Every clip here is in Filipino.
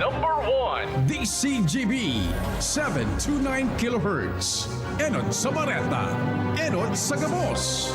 number 1. DCGB 729 kHz. Enon sa Bareta, Enon sa Gabos.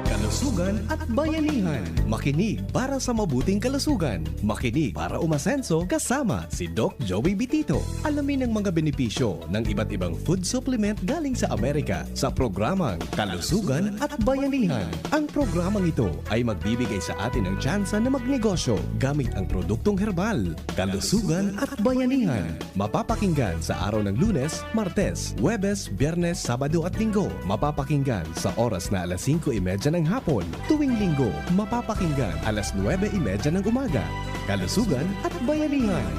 Kalusugan at bayanihan. Makinig para sa mabuting kalusugan. Makinig para umasenso kasama si Doc Joey Bitito. Alamin ang mga benepisyo ng iba't ibang food supplement galing sa Amerika sa programang Kalusugan at Bayanihan. Ang programang ito ay magbibigay sa atin ng tsansa na magnegosyo gamit ang produktong herbal. Kalusugan at Bayanihan. Mapapakinggan sa araw ng Lunes, Martes, Huwebes, Biyernes, Sabado at Linggo. Mapapakinggan sa oras na alas 5:30 ng hapon. Tuwing Linggo, mapapakinggan alas 9:30 ng umaga. Kalusugan at Bayanihan.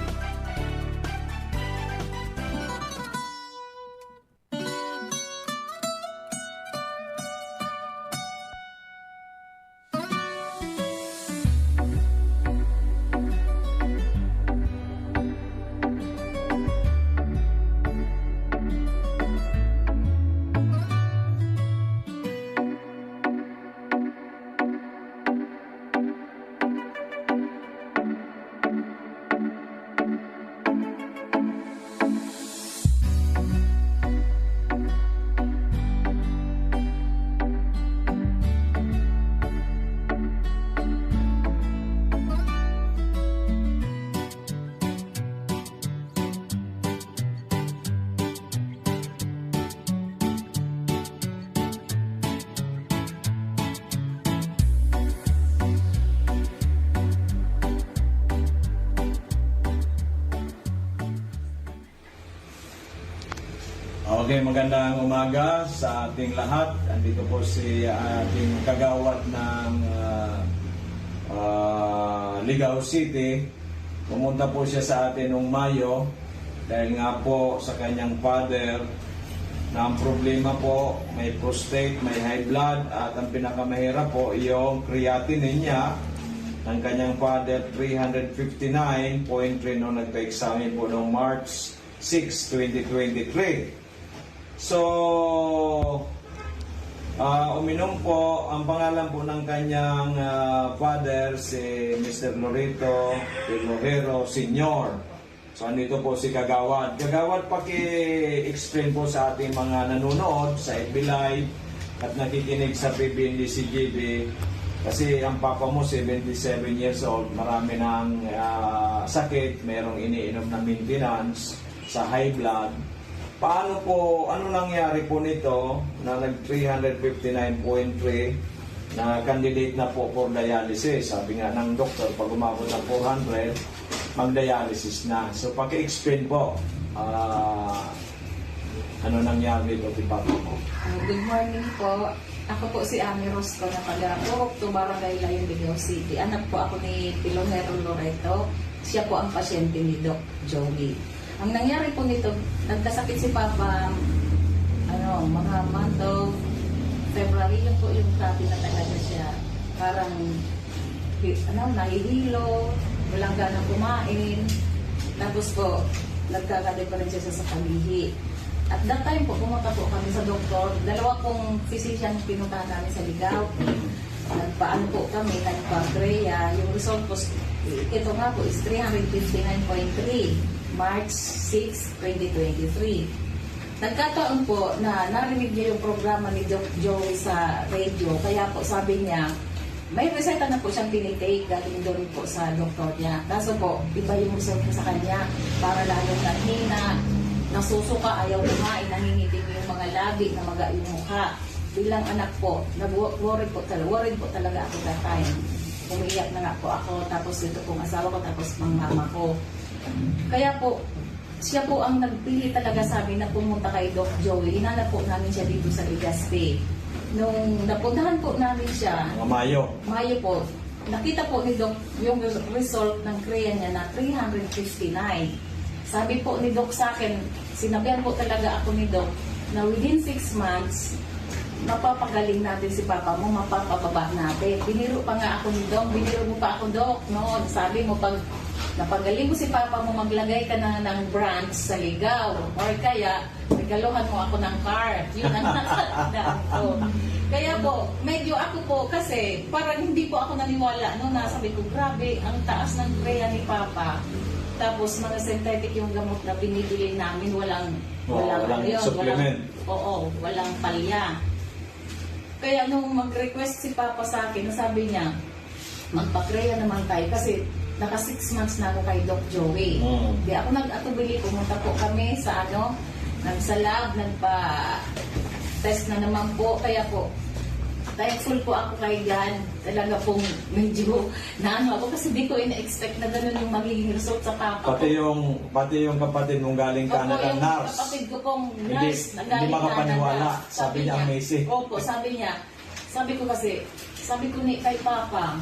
Okay, magandang umaga sa ating lahat. Andito po si ating kagawad ng Ligao City. Pumunta po siya sa atin noong Mayo dahil nga po sa kanyang father na ang problema po may prostate, may high blood at ang pinakamahirap po yung creatinine niya ng kanyang father 359.3 noong nagpa-examine po noong March 6, 2023. So, uminom po, ang pangalan po ng kanyang father, si Mr. Lorito Lojero Sr. So, andito po si Kagawad. Kagawad, paki-explain po sa ating mga nanonood sa FB Live at nakikinig sa PBNDCGB. Kasi ang papa mo, 77 years old, marami ng sakit, merong iniinom na maintenance sa high blood. Paano po, ano nangyari po nito na nag 359.3 na candidate na po for dialysis? Sabi nga ng doktor, pag umabot ng 400, mag-dialysis na. So, paki-explain po, ano nangyari dito kay Papa mo? Good morning po. Ako po si Ami Rosco na taga-Purok, Barangay Layon, Ligao City. Anak po ako ni Pilonero Loreto. Siya po ang pasyente ni Doc Joey. Ang nangyari po nito, nagkasakit si Papa, mga month of February, yun po yung sabi na talaga siya. Parang, nahihilo, walang ganang kumain. Tapos po, nagkakadiferent siya sa palihi. At that time po, pumunta po kami sa doktor. Dalawa pong physician pinuntahan namin sa Ligao. Nagpaano po kami, nagpa-Greya. Yung result po, ito nga po is 359.3. March 6, 2023. Nagkataon po na narinig niya yung programa ni Doc Joey sa radio. Kaya po sabi niya, may reseta na po siyang tinitake galing doon po sa doktor niya. Kaso po, iba yung result niya sa kanya. Para lalong nanghina, nasusuka, ayaw kumain, nangingitim yung mga labi na maga yung mukha. Bilang anak po, worried po talaga ako that time. Umiiyak na nga po ako, tapos ito pong asawa ko, tapos mga mama ko. Kaya po, siya po ang nagpili talaga sa amin na pumunta kay Doc Joey. Hinanap po namin siya dito sa Legazpi. Nung napuntahan po namin siya, Mayo po, nakita po ni Doc yung result ng CREA niya na 359. Sabi po ni Doc sa akin, sinabihan po talaga ako ni Doc na within 6 months, mapapagaling natin si Papa mo, mapapababa natin. Biniro pa nga ako ni Doc, biniro mo pa ako, Doc, no? Sabi mo, pag napagaling mo si Papa mo, maglagay ka na ng branch sa Ligao. Or kaya, regaluhan mo ako ng card. Yun ang nakatandaan ko. Kaya po, medyo ako po, kasi parang hindi po ako naniwala. No, nasabi ko, grabe, ang taas ng CREA ni Papa. Tapos mga synthetic yung gamot na binibili namin, walang walang supplement. walang palya. Kaya nung mag-request si Papa sa akin, sabi niya, magpa-Crea naman tayo kasi naka 6 months na ako kay Doc Joey. Di ako nag-atubili, pumunta po kami sa nagsa-lab, nagpa-test na naman po. Kaya po, thankful po ako kay God. Talaga pong medyo naano ako kasi di ko ina-expect na gano'n yung magiging result sa Papa Pati ko. yung kapatid mong galing Canada, yung nurse. kapatid ko pong Hindi- nurse na hindi galing makapaniwala. Canada. Sabi niya, amazing. Opo, sabi ko ni kay Papa,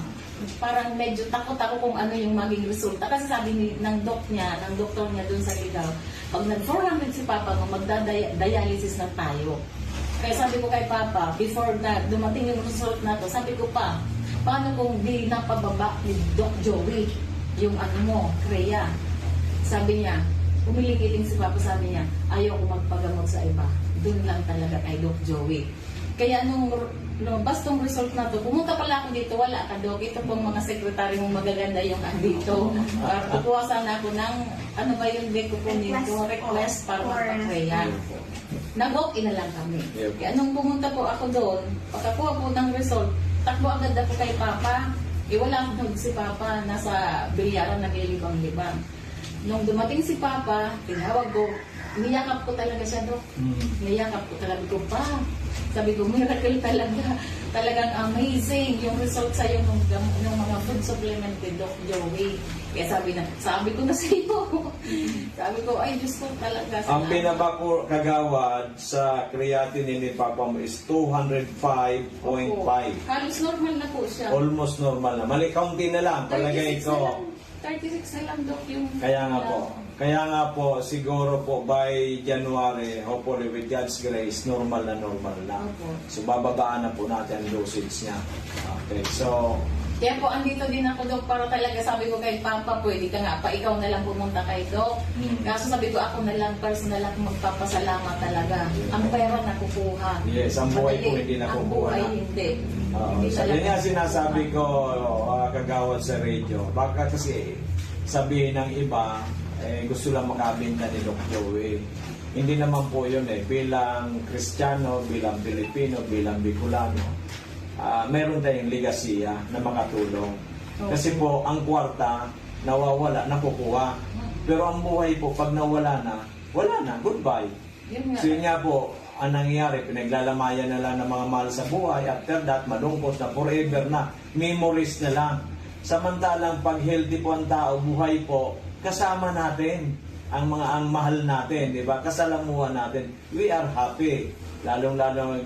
parang medyo takot ako kung ano yung maging resulta. Kasi sabi ng doktor niya dun sa Ligaw, pag nag-400 si Papa mo, magda-dialysis na tayo. Kaya sabi ko kay Papa, before na dumating yung result na to, sabi ko pa, paano kung di napababa ni Doc Joey yung Crea? Sabi niya, umiling-iling si Papa, sabi niya, ayaw ko magpagamot sa iba. Doon lang talaga kay Doc Joey. Kaya nung lumabas tong result na to, pumunta pala ako dito, wala ka Doc. Ito pong mga sekretary mong magaganda yung andito. Kukuha sana ako ng, ano ba yung deko po nito, request para magpa-Crea. Nag-walk-in na lang kami. Yep. Kaya nung pumunta po ako doon, pagkakuha po ng result, takbo agad ako kay Papa. Wala akong si Papa, nasa bilyaran naglilibang-libang. Nung dumating si Papa, tinawag ko, niyakap ko talaga siya, Dok. Niyakap ko talaga ko pa. Sabi ko, miracle talaga. Talagang amazing yung result sa'yo ng mga food supplement ni Doc Joey. Kaya sabi ko na sa iyo. Sabi ko, ay Diyos ko talaga. Ang pinaba ko kagawad sa creatinine ni Papa mo is 205.5. Halos normal na po siya. Almost normal na. Mali, kaunti na lang. Palagay 36 na ko. lang. 36 na lang, Doc, yung... Kaya nga po, siguro po by January, hopefully with God's grace, normal na. Opo. So bababaan na po natin ang dosage niya. Okay, so Kaya po, andito din ako, Dok, para talaga sabi ko kay Papa, pwede ka nga pa, ikaw na lang pumunta kay Doc. Kaso sabi ko, ako na lang, personal lang magpapasalamat talaga. Ang pera nakukuha. yes, ang buhay po Madali. hindi Ang nakukuha buhay na. hindi. So, yun nga sinasabi ko, kagawad sa radio. Baka kasi sabihin ng iba, gusto lang makabinta ni Doc Joey. Hindi naman po yun bilang Kristiyano, bilang Pilipino, bilang Bicolano, meron tayong ligasiya na makatulong. Kasi po, ang kwarta, nawawala, nakukuha. Pero ang buhay po, pag nawala na, wala na, goodbye. Yun nga. So yun nga po, ang nangyayari, pinaglalamayan na lang ng mga mahal sa buhay. After that, malungkot na, forever na, memories na lang. Samantalang pag healthy po ang tao, buhay po, kasama natin ang mahal natin, di ba? Kasalamuhan natin. We are happy. Lalong-lalo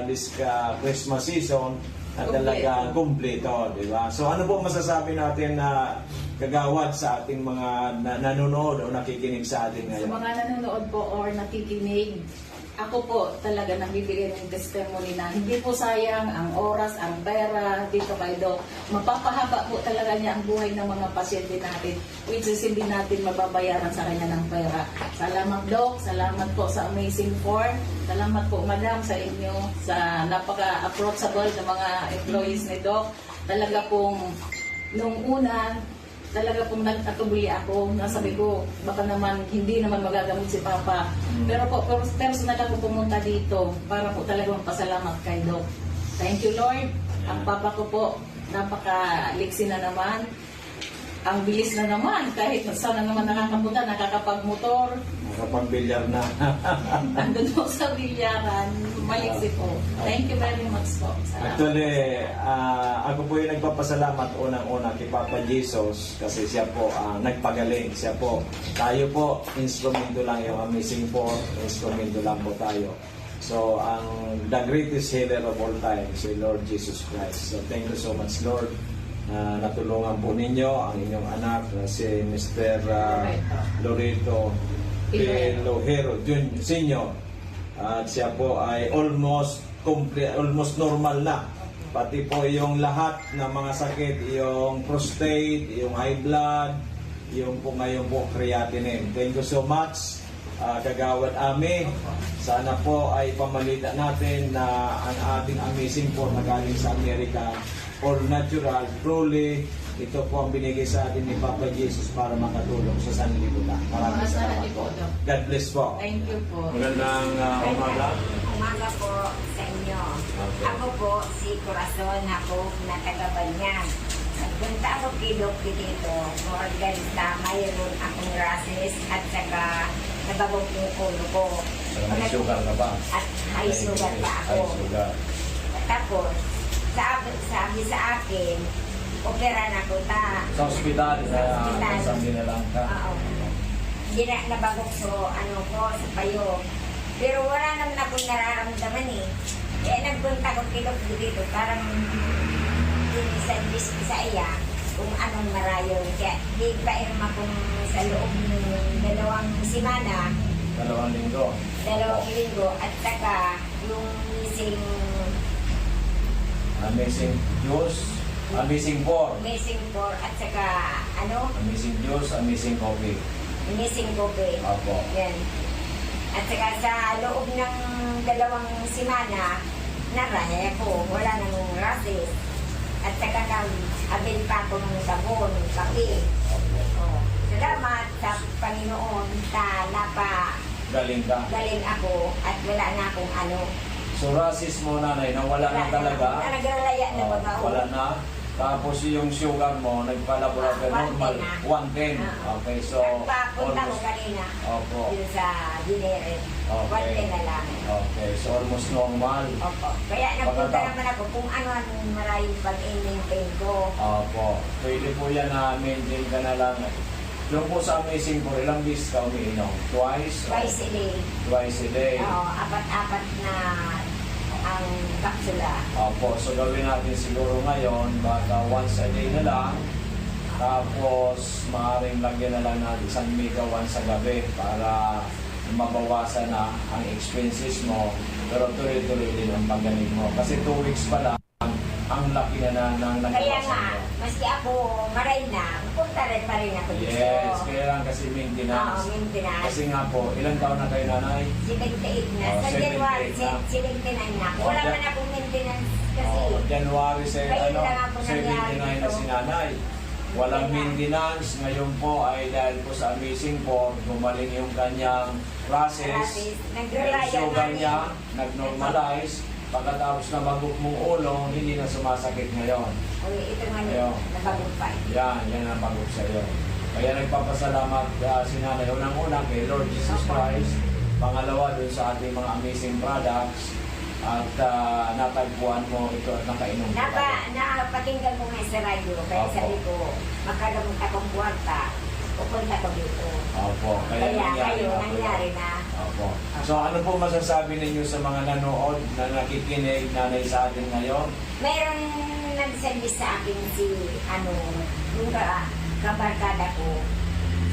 this Christmas season na talaga kumpleto, di ba? So ano po masasabi natin na kagawad sa ating mga nanonood o nakikinig sa atin Sa ngayon? mga nanonood po or nakikinig, ako po talaga nagbibigay ng testimony na hindi po sayang ang oras, ang pera dito kay Doc. Mapapahaba po talaga niya ang buhay ng mga pasyente natin, which is hindi natin mababayaran sa kanya ng pera. Salamat, Doc. Salamat po sa Amazing Four. Salamat po, Madam, sa inyo, sa napaka-approachable na mga employees ni Doc. Talaga pong nung una, talaga pong nag-atubuli ako. Nasabi ko, baka naman hindi naman magagamot si Papa. Pero po, personal ako pumunta dito para po talaga magpasalamat kay Doc. Thank you, Lord. Ang Papa ko po, napakaliksi na naman. Ang bilis na naman. Kahit sana naman nakakapunta, nakakapag-motor. Nakapag-bilyar na. Andun po sa bilyaran. Maliksi po. Thank you very much po. Salamat. Actually, ako po yung nagpapasalamat unang-una kay Papa Jesus kasi siya po nagpagaling. Siya po, tayo po, instrumento lang yung Amazing Four, instrumento lang po tayo. So, the greatest healer of all time, si Lord Jesus Christ. So, thank you so much, Lord. Natulungan po ninyo ang inyong anak na si Mr. Loreto Lohero Senior. At siya po ay almost normal na. Pati po yung lahat ng mga sakit, yung prostate, yung high blood, yung po ngayon po creatinine. Thank you so much, Kagawad Ami. Sana po ay pamalita natin na ang ating Amazing Four na galing sa Amerika, all natural, truly ito po ang binigay sa atin ni Papa Jesus para makatulong sa sanlibutan. Maraming salamat po. God bless po. Thank you po. Magandang umaga. Umaga po sa inyo. Okay. Ako po si Corazon, ako na taga-Banyan. Nagpunta ako kay Doc dito, organista, mayroon akong rashes at saka nabagok yung ulo ko. May sugar ka ba? At high sugar pa ako. High sugar. Tapos, sabi sa akin, opera na ko ta. Sa ospital, Ospital. sabi na lang ka. Oo. Hindi na nabagok so ano ko, sa payo. Pero wala naman akong nararamdaman eh. Kaya nagpunta ko kay Doc dito, parang sa iya kung anong marayon. Kaya di pa akong sa loob ng 2 semana, 2 linggo. 2 linggo, at saka yung missing Amazing juice, amazing pour. at saka Amazing juice, amazing coffee. missing coffee. Apo. Yan. At saka sa loob ng 2 semana, naraya ko, wala nang rashes. At saka nag-abil pa ako ng sabon, kape. Apo. Oh. Salamat sa Panginoon sa Galing ka. galing ako at wala na akong ano. So rasis mo nanay, nawala na talaga. Na nagralaya na ba ba? Wala na. Tapos yung sugar mo, nagpa-laboratory 110 normal, na. 110. Okay, so Nagpapunta ko almost, kanina. Opo. Yun sa dinere. Okay. 110 na lang. Okay, so almost normal. Opo. Kaya nagpunta Pagkatapos- naman ako kung ano ang maraming pag-maintain ko. Opo. Pwede po yan na maintain ka na lang. Doon po sa Amazing po, ilang beses ka umiinom? Twice? Twice a day. Twice a day. Oo, 4 na ang kapsula. Opo, so gawin natin siguro ngayon, baka once a day na lang. Tapos, maaaring lagyan na lang natin 1 mega once sa gabi para mabawasan na ang expenses mo. Pero tuloy-tuloy din ang paggaling mo. Kasi 2 weeks pa lang, ang laki na ng Kaya nagawasan nga, mo. maski ako maray na, punta rin pa rin ako dito. Yes, kaya lang kasi Oo, maintenance. maintenance. Kasi nga po, ilang taon na kayo nanay? 78 na. Oh, Sa 78 January, na. 79 na. Oh, Wala Jan- man akong maintenance kasi. Oh, January sa Kayo lang ako 79 na nangyari si nanay. Walang maintenance. Ngayon po ay dahil po sa Amazing po, gumaling yung kanyang process. Process. Yung Nagrelaya sugar namin. niya, nag-normalize. Pagkatapos na magok mong ulo, hindi na sumasakit ngayon. Uy, ito nga Ayaw. nabagumpay. Yan ang pagok sa iyo. Kaya nagpapasalamat si nanay. Unang-una kay Lord Jesus Christ. Pangalawa dun sa ating mga amazing products. At natagpuan mo ito at nakainom ka. Napakinggan ko nga sa radyo, kaya Opo. sabi ko, makagamot akong kwarta, pupunta ko dito. Opo, kaya Kayo, na po nangyari yun. na. Opo. So ano po masasabi ninyo sa mga nanood na nakikinig nanay sa atin ngayon? Mayroon nag-send sa akin si, yung kabarkada ko.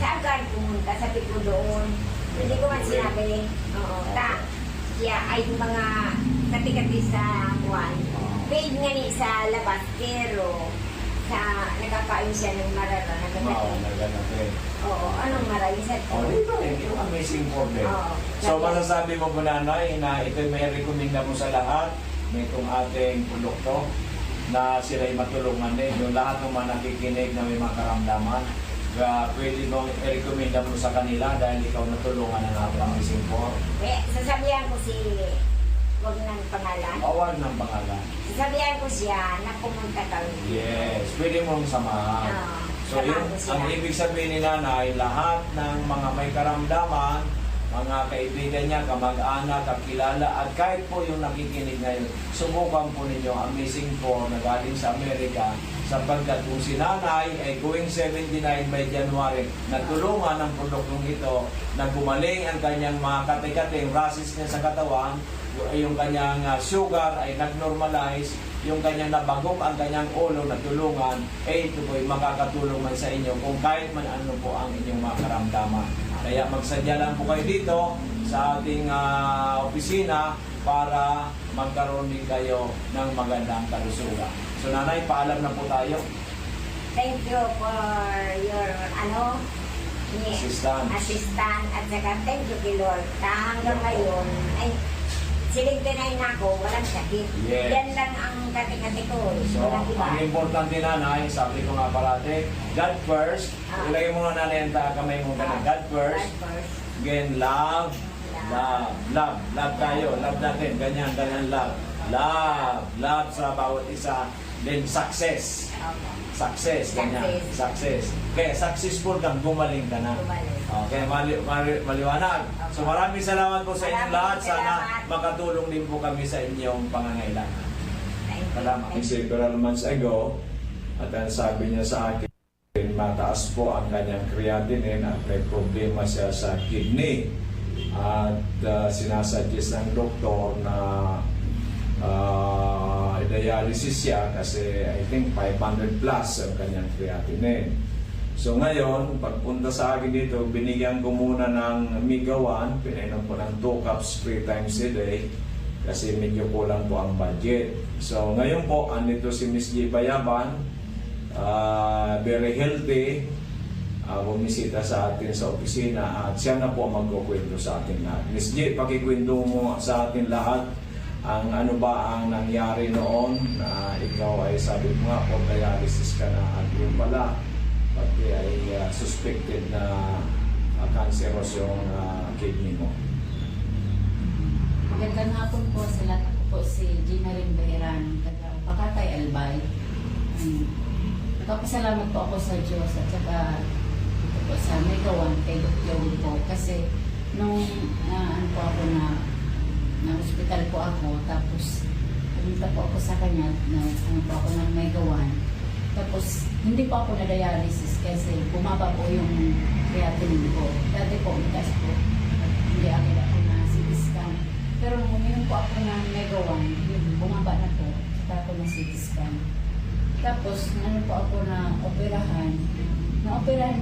Saan ka pumunta? Sabi ko doon. Hindi ko man sinabi. Oo, siya ay yung mga kati-kati sa buwan. Paid nga ni sa labas, pero nagkakain siya ng marara. Wow, naganapin. Oo, anong marara? Sa Oh, dito yung amazing problem. Oo. So masasabi mo po nanay na ito may rekomenda mo sa lahat na itong ating produkto na sila'y matulungan din. Yung lahat ng mga nakikinig na may mga karamdaman, pwede mong i-recommenda mo sa kanila dahil ikaw natulungan ng ating amazing po. sasabihan ko si, wag ng pangalan. Award ng pangalan. Sasabihan ko siya na pumunta kami. Yes, pwede mong samahan. So samahan yun, ko siya. ang ibig sabihin ni nanay, lahat ng mga may karamdaman, mga kaibigan niya, kamag-anak, kakilala, at kahit po yung nakikinig ngayon, subukan po ninyo ang Amazing po na galing sa Amerika, sapagkat kung si nanay ay going 79 by January, natulungan ng produktong ito, na gumaling ang kanyang mga kate-kate, rashes niya sa katawan, yung kanyang sugar ay nag-normalize, yung kanyang nabagok ang kanyang ulo na tulungan, ito po ay makakatulong man sa inyo kung kahit man ano po ang inyong mga karamdaman. Kaya magsadya lang po kayo dito sa ating opisina para magkaroon din kayo ng magandang kalusugan. So nanay, paalam na po tayo. Thank you for your, Assistance. assistant, at saka thank you kay Lord. Hanggang ngayon, ay, 79 na ako, walang sakit. Yes. Yan lang ang kati-kati ko. So, Walang iba. ang importante nanay, sabi ko nga parate, God first. Ilagay mo nga nanay ang kamay mo ganun. God first. God first. Again, love. Love tayo. Love natin. Ganyan, love. Love sa bawat isa. Then, success. Okay. Success, ganyan. Success. Kaya successful kang gumaling ka na. Gumaling. Okay, maliwanag. So maraming salamat po sa inyong Maraming lahat. Sana salamat. makatulong din po kami sa inyong pangangailangan. Thank you. Salamat. Several months ago, at ang sabi niya sa akin, mataas po ang kanyang creatinine at may problema siya sa kidney. At sinasuggest ng doktor na dialysis siya kasi I think 500 plus ang kanyang creatinine. So ngayon, pagpunta sa akin dito, binigyan ko muna ng Miga 1, pinainom ko ng 2 cups 3 times a day kasi medyo kulang po ang budget. So ngayon po, andito si Miss G. Bayaban, very healthy, bumisita sa atin sa opisina at siya na po magkukwento sa atin lahat. Miss G, pakikwento mo sa atin lahat ang ano ba ang nangyari noon na ikaw ay sabi mo nga po dialysis ka na at yun pala pati ay suspected na cancerous yung kidney mo. Magandang hapon po sa lahat. Ako po si Gina Rin Beheran, taga Pakatay, Albay. Nagpapasalamat po ako sa Diyos at saka ito po sa Mega 1 kay Dr. Joey po kasi nung ano po ako na hospital po ako tapos pumunta po ako sa kanya na ano po ako ng Mega 1 tapos hindi po ako na dialysis kasi bumaba po yung creatinine ko. Dati po mataas po hindi agad ako na CT scan pero nung uminom po ako ng Mega 1 bumaba na po saka ako na CT scan tapos ano po ako na operahan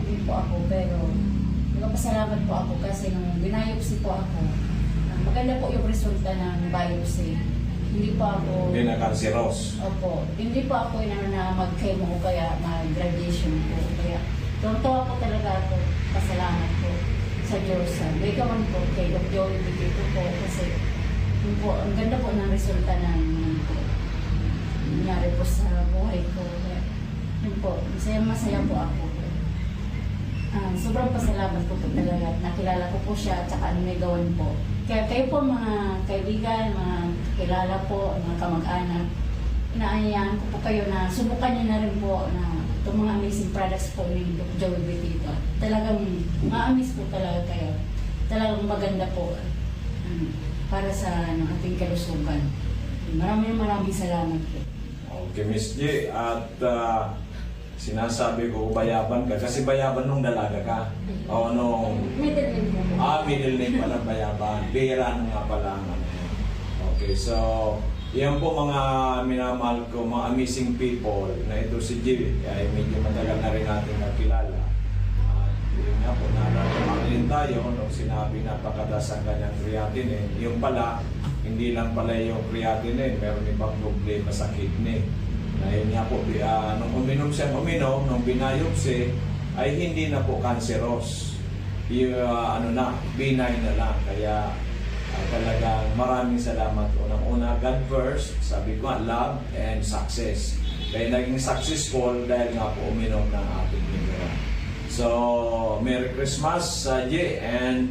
din po ako pero nagpapasalamat po ako kasi nung binayopsi po ako maganda po yung resulta ng biopsy. Hindi po ako... Hindi na cancerous. Opo. Hindi po ako na mag-chemo o kaya mag-radiation po. Kaya tuwa po talaga ako. Pasalamat po sa Diyos. May gawan po kay Dr. Joey Bitito po kasi yun po, ang ganda po ng resulta ng nangyari po sa buhay ko. Kaya yun po, masaya po ako. Sobrang pasalamat po talaga. Nakilala ko po siya at saka may gawan po. Kaya kayo po mga kaibigan, mga kilala po, mga kamag-anak, inaanyayahan ko po kayo na subukan niyo na rin po na itong mga amazing products po ni Dr. Joey Bitito. Talagang ma-amaze po talaga kayo. Talagang maganda po para sa ating kalusugan. Maraming salamat po. Okay, Miss G. At sinasabi ko, bayaban ka. Kasi bayaban nung dalaga ka. O nung... Middle name po. Middle name pala bayaban. Bira na nga pala. Okay, so... Yan po mga minamahal ko, mga amazing people na ito si G. Ay medyo matagal na rin natin nakilala. At yun nga po, nalalaman tayo nung sinabi napakataas ang kanyang creatinine. Yung pala, hindi lang pala yung creatinine, meron ibang problema sa kidney. Na yun nga po, nung uminom, nung binayopsi, ay hindi na po cancerous. Yung benign na lang. Kaya talagang maraming salamat. Unang-una, God first, sabi ko nga, love and success. Kaya naging successful dahil nga po uminom ng ating Mega 1. So, Merry Christmas, J, and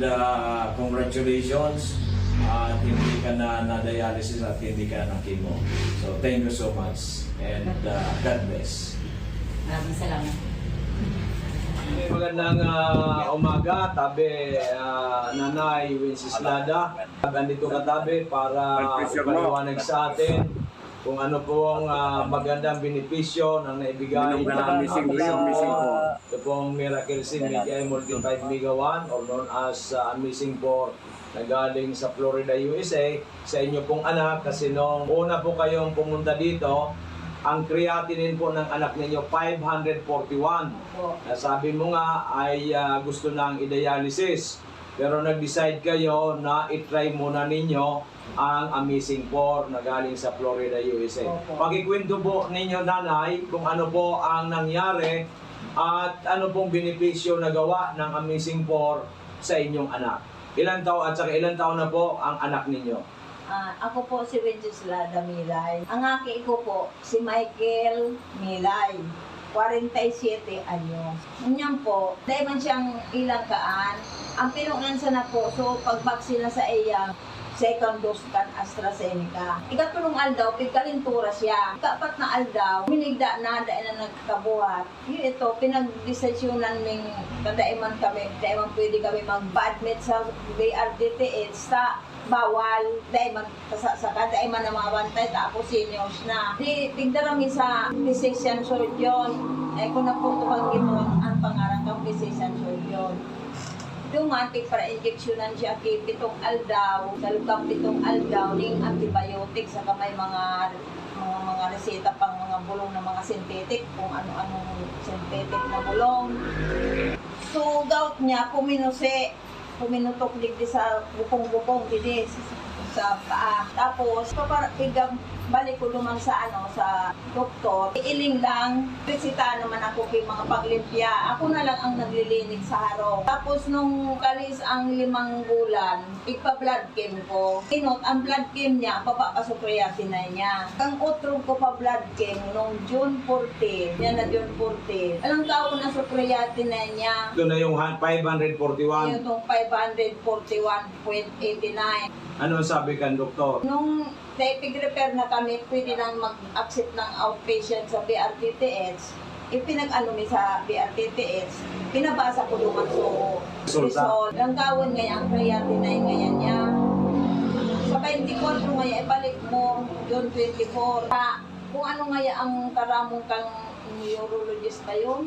congratulations. At hindi ka na dialysis at hindi ka na chemo. So, thank you so much. And God bless. Maraming salamat. Magandang umaga, tabi Nanay Wenceslada. Andito ka tabi para ipaliwanag sa atin kung ano po ang magandang benepisyo ng naibigay ng ito pong Miracle Seed Media Multiplied Mega 1 or known as Amazing 4 na galing sa Florida, USA sa inyo pong anak kasi nung una po kayong pumunta dito ang creatinine po ng anak ninyo 541. Sabi mo nga ay gusto nang i-dialysis. Pero nag-decide kayo na i-try muna ninyo ang Amazing 4 na galing sa Florida, USA. Pakikwento po ninyo, Nanay, kung ano po ang nangyari at ano pong benepisyo na gawa ng Amazing 4 sa inyong anak. Ilan taon na po ang anak ninyo? Ako po si Wenceslada Milay. Ang aki ko po si Michael Milay. 47 anyos. Ganyan po, dahil man siyang ilang kaan, ang pinungansa na po, so pagbaksin na sa iya, second dose kan AstraZeneca. Ikatulong aldaw, pigkalintura siya. Ikapat na aldaw, minigda na, dahil na nagkabuhat. Yun ito, pinag-desisyonan ng kadaiman kami, daiman pwede kami mag-admit sa BRDTH sa bawal, dahil magkasasaka, dahil man na mga bantay, tapos seniors na. Di, tigdarami sa physician surgeon. Kung na po tukang gimon, ang pangarang ng physician surgeon. Dumatik para injeksyonan siya kay pitong aldaw, salukang pitong aldaw ning antibiotic sa kamay mga reseta pang mga bulong na mga synthetic, kung ano-anong synthetic na bulong. So gout niya puminutok digdi sa bukong-bukong digdi sa paa. Tapos balik ko naman sa sa doktor. Iiling lang, resita naman ako kay mga paglimpya. Ako na lang ang naglilinig sa harong. Tapos nung kalis ang 5 bulan, ipa-blood chem ko. Inot, ang blood chem niya, papapasukreatin na niya. Ang utro ko pa blood chem nung June 14. Yan na June 14. Alang taon na sukreatin na niya. Ito na yung 541. Yung 541.89. Ano sabi kan doktor? Nung pig-repair na kami, pwede nang mag-accept ng outpatient sa BRTTH. Ipinag-ano mi sa BRTTH, pinabasa ko naman result. Ang gawin ngayon, ang creatinine ngayon niya. Sa 24 ngayon, ibalik mo, June 24. Kung ano ngayon ang karamong kang neurologist na yun,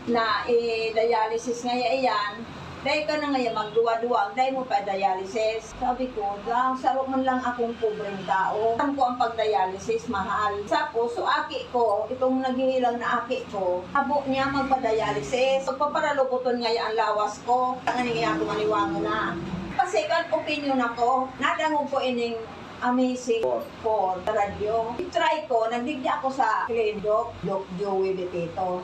na dialysis ngayon yan, dahil ka na ngayon magduwa-duwa, dahil mo pa dialysis. Sabi ko, sarap man lang akong pobreng tao. Alam ko ang pag-dialysis, mahal. Tapos, so aki ko, itong naghihilang na aki ko, habo niya magpa-dialysis. Pagpaparalukuton ngayon ang lawas ko, ang nangyayari ako maniwango na. Kasi kan opinion ako, nadangog ko ining amazing for radyo. I-try ko, nagdigdi ako sa Doc Joey Betito.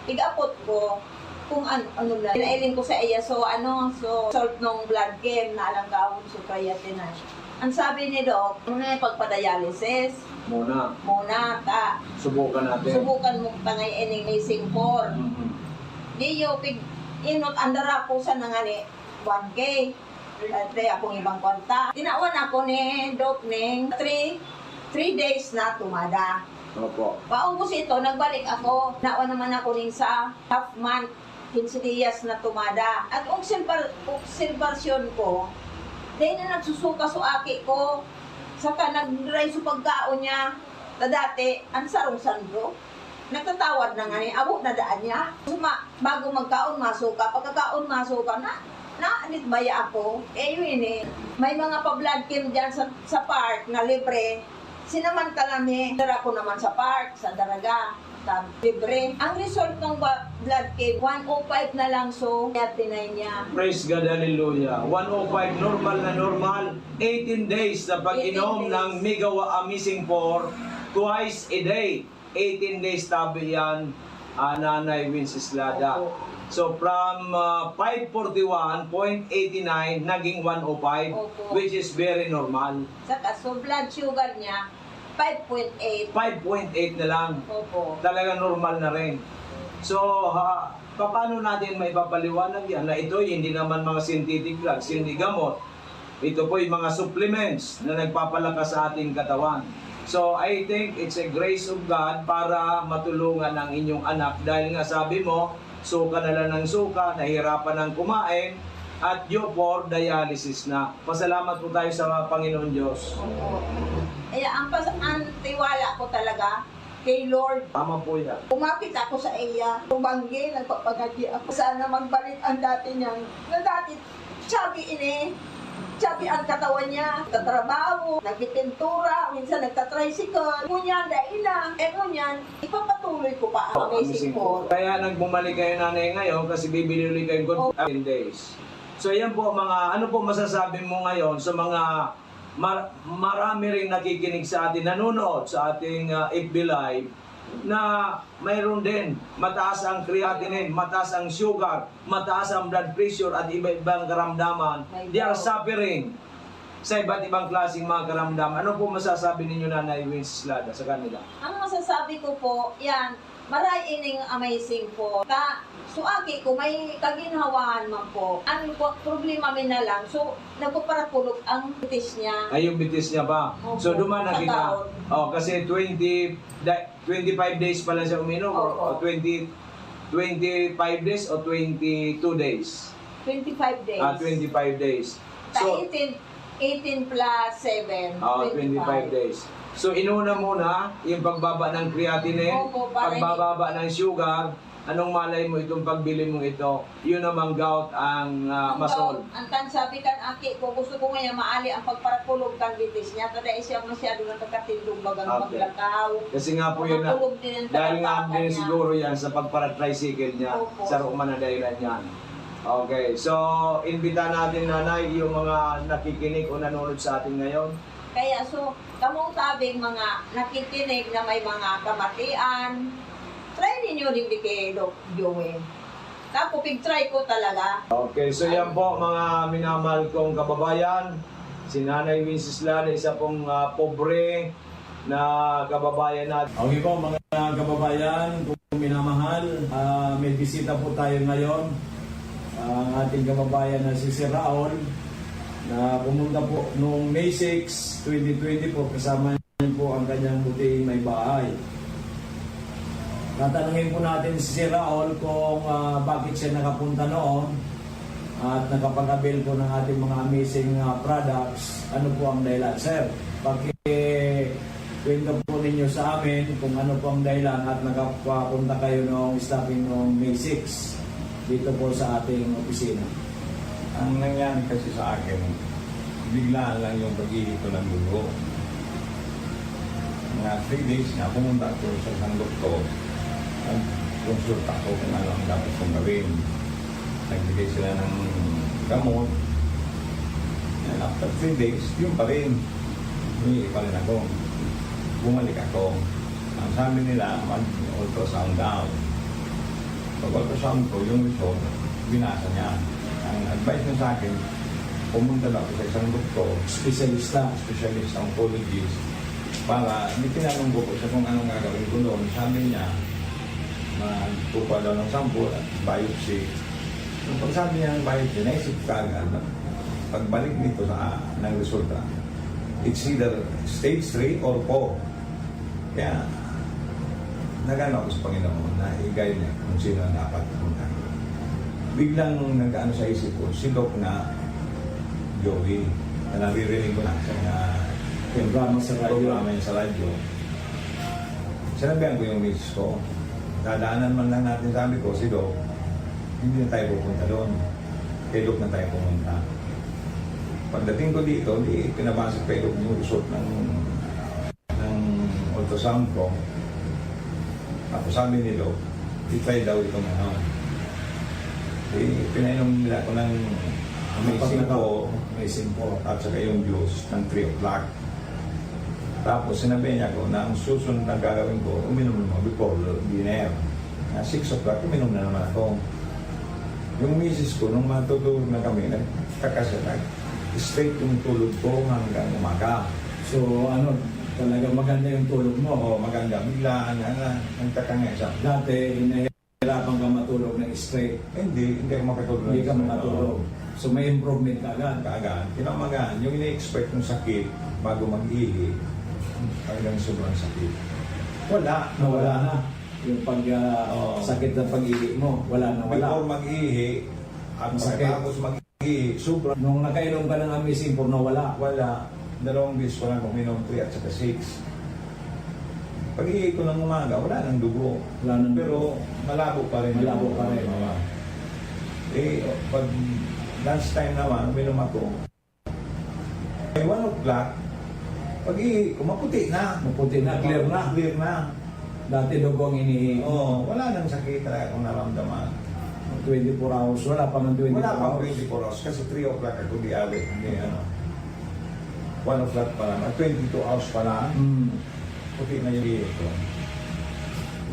Igapot ko, kung ano lang. Pinailing ko sa iya, so salt ng blood chem na alang gawin so creatinine. Ang sabi ni Doc, muna yung pagpa-dialysis. Muna. Subukan natin. Subukan mo tangay ining missing 4. Di yo, inot andara ko sa nangani 1K. Dati akong ibang konta. Tinawan ako ni Doc ning 3 days na tumada. Opo. Paubos ito, nagbalik ako. Nawa naman ako ning sa half month. 15 días na tumada. At obserbasyon ko, dahil na nagsusuka sa aki ko, saka nag-dry sa pagkaon niya, na dati, ang sarong sandro, nagtatawad na nga niya, abot na daan niya. Bago magkaon, masuka. Pagkakaon, masuka na. Naanit baya ako. Yun may mga pa-blood chem dyan sa park na libre. Sinamantala dara ko naman sa park, sa Daraga. Libre. Ang result ng blood chem, 105 na lang, so creatinine niya. Praise God, hallelujah. 105, normal. 18 days na pag-inom 18 days. ng Migawa Amazing 4 twice a day. 18 days tabi yan, Nanay Wenceslada. Opo. So from 541.89 naging 105, Opo. which is very normal. Saka, so blood sugar niya, 5.8. 5.8 na lang. Opo. Talaga normal na rin. So, paano natin may papaliwanag yan na ito hindi naman mga synthetic drugs, hindi gamot. Ito po yung mga supplements na nagpapalakas sa ating katawan. So, I think it's a grace of God para matulungan ang inyong anak. Dahil nga sabi mo, suka na lang ng suka, nahirapan ng kumain, at due for dialysis na. Pasalamat po tayo sa Panginoon Diyos. Opo. Kaya ang tiwala ko talaga kay Lord. Tama po yan. Umapit ako sa iya, tumanggi, nagpapagati ako. Sana magbalik ang dati niyang, na dati, sabi ang katawan niya, nagtatrabaho, nagpipintura, minsan nagtatricycle. Ngunyan, dahil lang. Ngunyan, ipapatuloy ko pa ang amazing po. Kaya nagbumalik kayo nanay ngayon kasi bibili ulit kayo 10 days. So yan po mga, ano po masasabi mo ngayon sa mga marami rin nakikinig sa atin, nanonood sa ating FB Live na mayroon din mataas ang creatinine, mataas ang sugar, mataas ang blood pressure at iba-ibang karamdaman. They are suffering sa iba't ibang klaseng mga karamdam. Ano po masasabi ninyo, Nanay Wenceslada, sa kanila? Ang masasabi ko po, yan, maray ining amazing po. Suaki ko, may kaginhawaan man po. Ang problema min na lang, so nagpaparapulog ang bitis niya. Ay, yung bitis niya ba? Opo. So, duman na Sa kita. taon. Oh, kasi 25 days pa lang siya uminom o Opo. 25 days o 22 days? 25 days. 25 days. So, 18 plus 7, 25 days. So, inuna muna yung pagbaba ng creatinine, Opo, para pagbababa ng sugar. Anong malay mo itong pagbili mo ito? Yun namang gout ang masol. Ang sabi kan aki ko, gusto ko ngayon maali ang pagparapulog kang bitis niya. Kada siya masyado na nakatindog bagang Okay. maglakaw. Kasi nga po yun na, Makatulog din ang dahil nga talapakan din niya. siguro yan sa pagpara-tricycle niya, Opo. sa ruman na dahilan yan. Okay, so imbita natin, Nanay, yung mga nakikinig o nanonood sa atin ngayon. Kaya so, kamong sabing mga nakikinig na may mga kamatian, try ninyo rin di kay Doc Joey. Tapos pig-try ko talaga. Okay, so yan po mga minamahal kong kababayan. Si Nanay Wenceslada, isa pong pobre na kababayan natin. Okay po mga kababayan, kung minamahal, may bisita po tayo ngayon. Ang ating kababayan na si Sir Raul, na pumunta po noong May 6, 2020 po, kasama niya po ang kanyang buting may bahay. Tatanungin po natin si Sir Raul kung bakit siya nakapunta noon at nakapag-avail po ng ating mga amazing products. Ano po ang dahilan? Sir, kwento po ninyo sa amin kung ano po ang dahilan at nakapunta kayo noong stopping noong May 6 dito po sa ating opisina. Ang nangyari kasi sa akin, biglaan lang yung pag-ihito ng dugo. Mga 3 days na pumunta ako sa isang doktor. Nag-consult ako kung ano ang dapat kong gawin. Nagbigay sila ng gamot. And after 3 days, yun pa rin. Humingi pa rin ako. Bumalik ako. Ang sabi nila, mag-ultrasound daw. Pag-ultrasound ko, yung result, binasa niya. Ang advice niya sa akin, pumunta lang ako sa isang doktor, specialist oncologist, para tinanong ko siya kung anong gagawin ko doon. Sabi niya, magpupa daw ng sample at biopsy. Nung pagsabi niya ng biopsy, naisip ka agad na pagbalik nito ng resulta, it's either stage 3 or 4. Kaya, nagano ako sa Panginoon na i-guide niya kung sino ang dapat pumunta. Biglang nag-ano sa isip ko, si Doc na Joey, na naririnig ko na sa programa niya sa radyo. Sinabihan ko yung miss ko, dadaanan man lang natin, sabi ko, si Doc, hindi na tayo pupunta doon. Kay Doc na tayo pumunta. Pagdating ko dito, di pinabasa kay Doc yung result ng ultrasound ko. Tapos sabi ni Doc, i-try daw itong ano. Pinainom nila ko ng amazing po at saka yung juice ng 3 o'clock. Tapos sinabi niya ko na ang susunod na gagawin ko, uminom naman before dinner. Na 6 o'clock, uminom na naman ako. Yung misis ko, nung matutulog na kami, nagkakasatag. Straight yung tulog ko hanggang umaga. So ano, talaga maganda yung tulog mo. Oo, maganda. Biglaan na, nagtakangay siya. Dati, nahihirapan ka matulog ng straight. Hindi ako makatulog. Hindi ka makatulog. So may improvement ka agad. Kaagad. Kinamagaan, yung ini-expect ng sakit bago mag-ihi, hanggang sobrang sakit. Nawala na. Yung Oo. sakit ng pag-ibig mo, wala na wala. Before mag-ihi, at Ang sakit. pagkatapos mag-ihi, sobrang Nung nakainom ka ng amazing for nawala. wala. 2 beses ko lang uminom, 3 at saka 6. Pag-ihi ko ng umaga, wala nang dugo. Wala nang Pero malabo pa rin. Malabo pa rin. Pag lunch time naman, uminom ako. May 1 o'clock, pag-ihi ko, maputi na. Maputi na, clear na. Clear na. Dati dugo ang inihi. Oo, wala nang sakit na akong naramdaman. 24 hours. Wala pa man 24 Wala pang hours. 24 hours kasi 3 o'clock ako di awit. Hindi ano. 1 o'clock pa lang. 22 hours pa lang. Puti na yung ihi ko.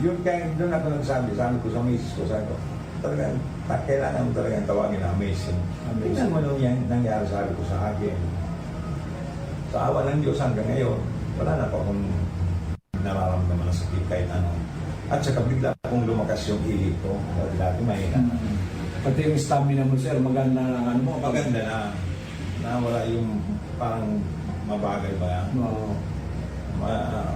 Yun kaya doon ako nagsabi ko sa misis ko, sabi ko, talagang kailangan mo talagang tawagin na amazing. Amazing. Tingnan mo nung yan nangyari sabi ko sa akin. Sa awa ng Diyos hanggang ngayon, wala na po akong nararamdaman na sakit kahit ano. At saka bigla akong lumakas yung ihi ko. Dati mahina. Pati yung stamina mo, sir, maganda na ano mo. Maganda na wala yung parang mabagal ba yan. No.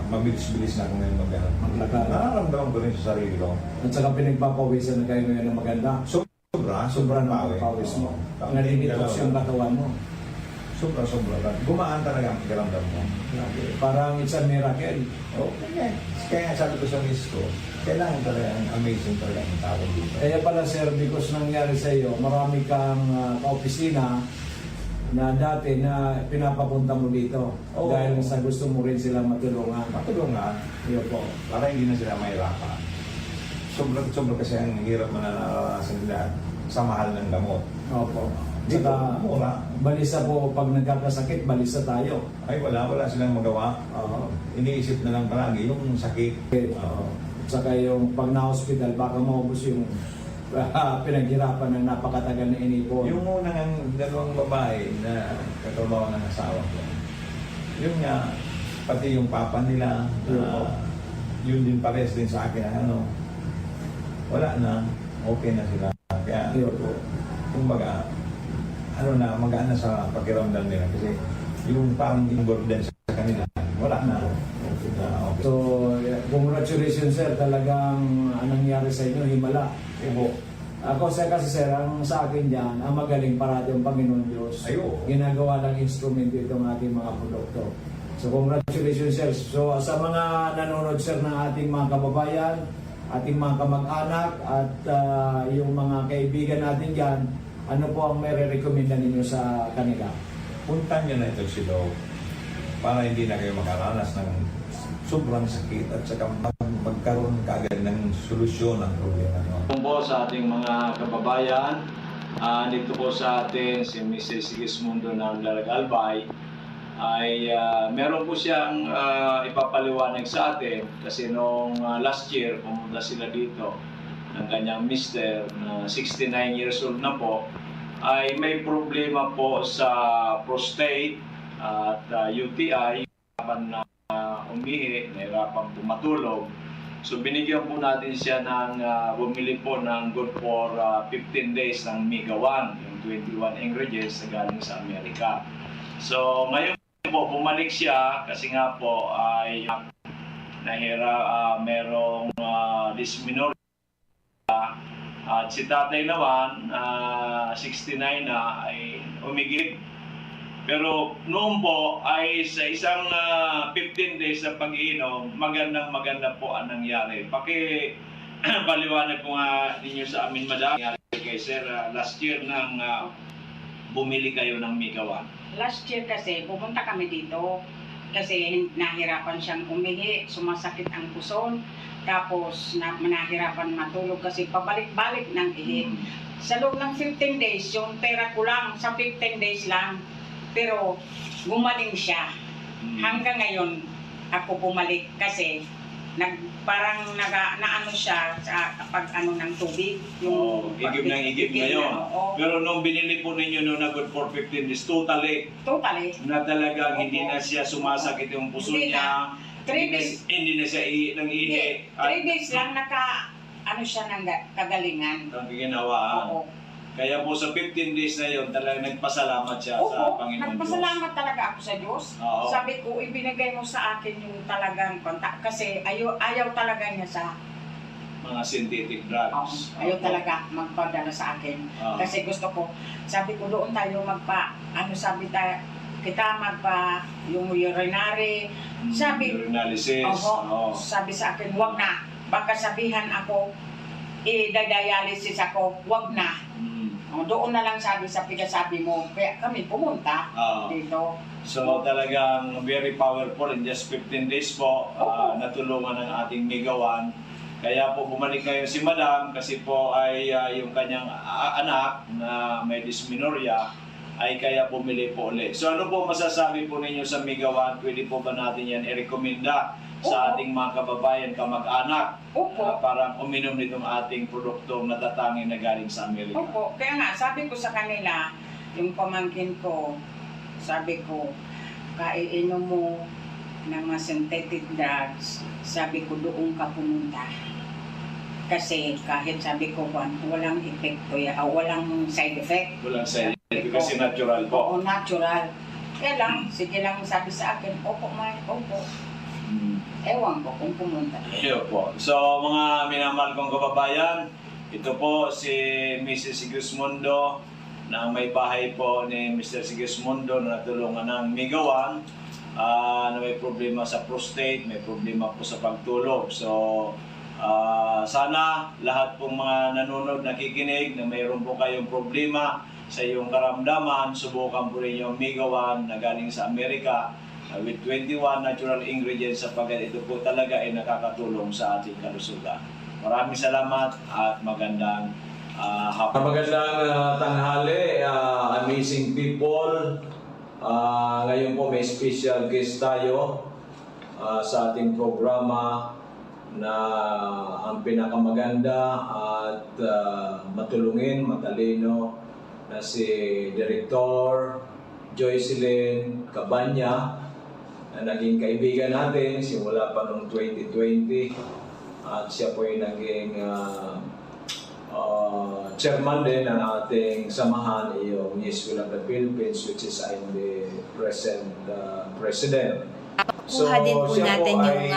Mabilis-bilis na ako ngayon Maglakad. Nararamdaman ko rin sa sarili ko. At saka pinagpapawisan na kayo ngayon ng maganda. Sobrang pawis mo. Naninitos yung katawan mo. Sobra. Gumaan talaga ang pakiramdam mo. Parang it's a miracle. Oh, kaya sabi ko sa miss ko, kailangan talaga ang amazing talaga ang tao dito. Kaya pala, sir, because nangyari sa iyo, marami kang kaopisina na dati na pinapapunta mo dito. Oo. Dahil sa gusto mo rin sila matulungan. Matulungan, Iyo po. para hindi na sila mahirapan. Sobra kasi ang hirap na naranasan nila sa mahal ng gamot. Opo. Dito, Saka, mura. balisa po, pag nagkakasakit, balisa tayo. Ay wala silang magawa. Oo. Iniisip na lang palagi yung sakit. Oo. Saka yung pag na-hospital, baka maubos yung pinaghirapan ng napakatagal na inipon. Yung unang dalawang babae na katrabaho ng asawa ko, yun nga, pati yung papa nila, yun din pares din sa akin, wala na, okay na sila. Kaya, Iyo po. kumbaga, magaan na sa pakiramdam nila kasi yung parang burden sa kanila, wala na. Okay. So, congratulations, sir. Talagang anong nangyari sa inyo, himala. Ibo. Ako, sir, kasi sir, ang sa akin dyan, ang magaling parati ang Panginoon Diyos. Ay, oo. Ginagawa ng instrumento itong ating mga produkto. So, congratulations, sir. So, sa mga nanonood, sir, ng ating mga kababayan, ating mga kamag-anak, at yung mga kaibigan natin dyan, ano po ang may re-recommenda ninyo sa kanila? Puntan nyo na ito si Doc para hindi na kayo makaranas ng sobrang sakit at saka magkaroon kaagad ng solusyon ng problema nyo. Po sa ating mga kababayan, dito po sa atin si Mrs. Sigismundo ng Albay ay meron po siyang ipapaliwanag sa atin kasi noong last year pumunta sila dito ng kanyang mister na 69 years old na po ay may problema po sa prostate at UTI, na umihi, nahirapan po matulog. So binigyan po natin siya ng bumili po ng good for 15 days ng Mega 1, yung 21 ingredients na galing sa Amerika. So ngayon po bumalik siya kasi nga po ay merong dysmenorrhea at si tatay naman 69 na ay umigib. Pero noon po ay sa isang 15 days na pag-iinom, maganda po ang nangyari. Paliwanag po nga ninyo sa amin, madam. Kay sir, last year nang bumili kayo ng Mega 1. Last year kasi, pupunta kami dito kasi nahirapan siyang umihi, sumasakit ang puson, tapos nahirapan matulog kasi pabalik-balik ng ihi. Sa loob ng 15 days, yung pera ko lang, sa 15 days lang, pero gumaling siya. Hanggang ngayon, ako bumalik kasi naano siya sa pag ng tubig. Yung Igib ng igib ngayon. Oo. Pero nung binili po ninyo noon na good for 15 days, totally na talagang hindi na siya sumasakit yung puso Hindi niya. 3 days. Hindi na siya nang ihi. 3 days lang siya ng kagalingan. Ang ginawaan. Oo. Kaya po sa 15 days na yun, talagang nagpasalamat siya sa Oo, Panginoon Diyos. nagpasalamat talaga ako sa Diyos. Oo. Sabi ko, ibinigay mo sa akin yung talagang kontak kasi ayaw talaga niya sa Mga synthetic drugs. ayaw talaga magpadala sa akin. Oo. Kasi gusto ko, sabi ko doon tayo kita yung urinary. Sabi, Urinalysis. Oo. sabi sa akin, wag na. Baka sabihan ako, i-dialysis ako, wag na. Doon na lang sabi sa pinasabi mo. Kaya kami pumunta Oo. dito. So talagang very powerful in just 15 days po, natulungan ng ating Mega 1. Kaya po bumalik kayo si Madam kasi po ay yung kanyang anak na may dysmenorrhea ay kaya bumili po ulit. So ano po masasabi po ninyo sa Mega 1? Pwede po ba natin yan i-recommenda sa ating mga kababayan, kamag-anak para uminom nitong ating produktong natatanging na galing sa Amerika? Opo, kaya nga sabi ko sa kanila, yung pamangkin ko, sabi ko, kaiinom mo ng mga synthetic drugs, sabi ko doon ka pumunta. Kasi kahit sabi ko walang epekto walang side effect. Walang side effect kasi natural po. Oo, natural. Kaya lang, sige lang sabi sa akin, opo, opo. Ewan ko kung pumunta. Ayun po. So, mga minamahal kong kababayan, ito po si Mrs. Sigismundo na may bahay po ni Mr. Sigismundo na natulungan ng Migawan na may problema sa prostate, may problema po sa pagtulog. So, sana lahat pong mga nanonood, nakikinig na mayroon po kayong problema sa iyong karamdaman, subukan po rin yung Migawan na galing sa Amerika with 21 natural ingredients sapagkat ito po talaga ay nakakatulong sa ating kalusugan. Maraming salamat at magandang hapon. Magandang tanghali, amazing people. Ngayon po may special guest tayo sa ating programa na ang pinakamaganda at matulungin, matalino na si Director Joycelyn Cabanya na naging kaibigan natin simula pa noong 2020 at siya po ay naging chairman din ng ating samahan, yung Yes We Love the Philippines, which is I'm the present president. Kuha din po natin yung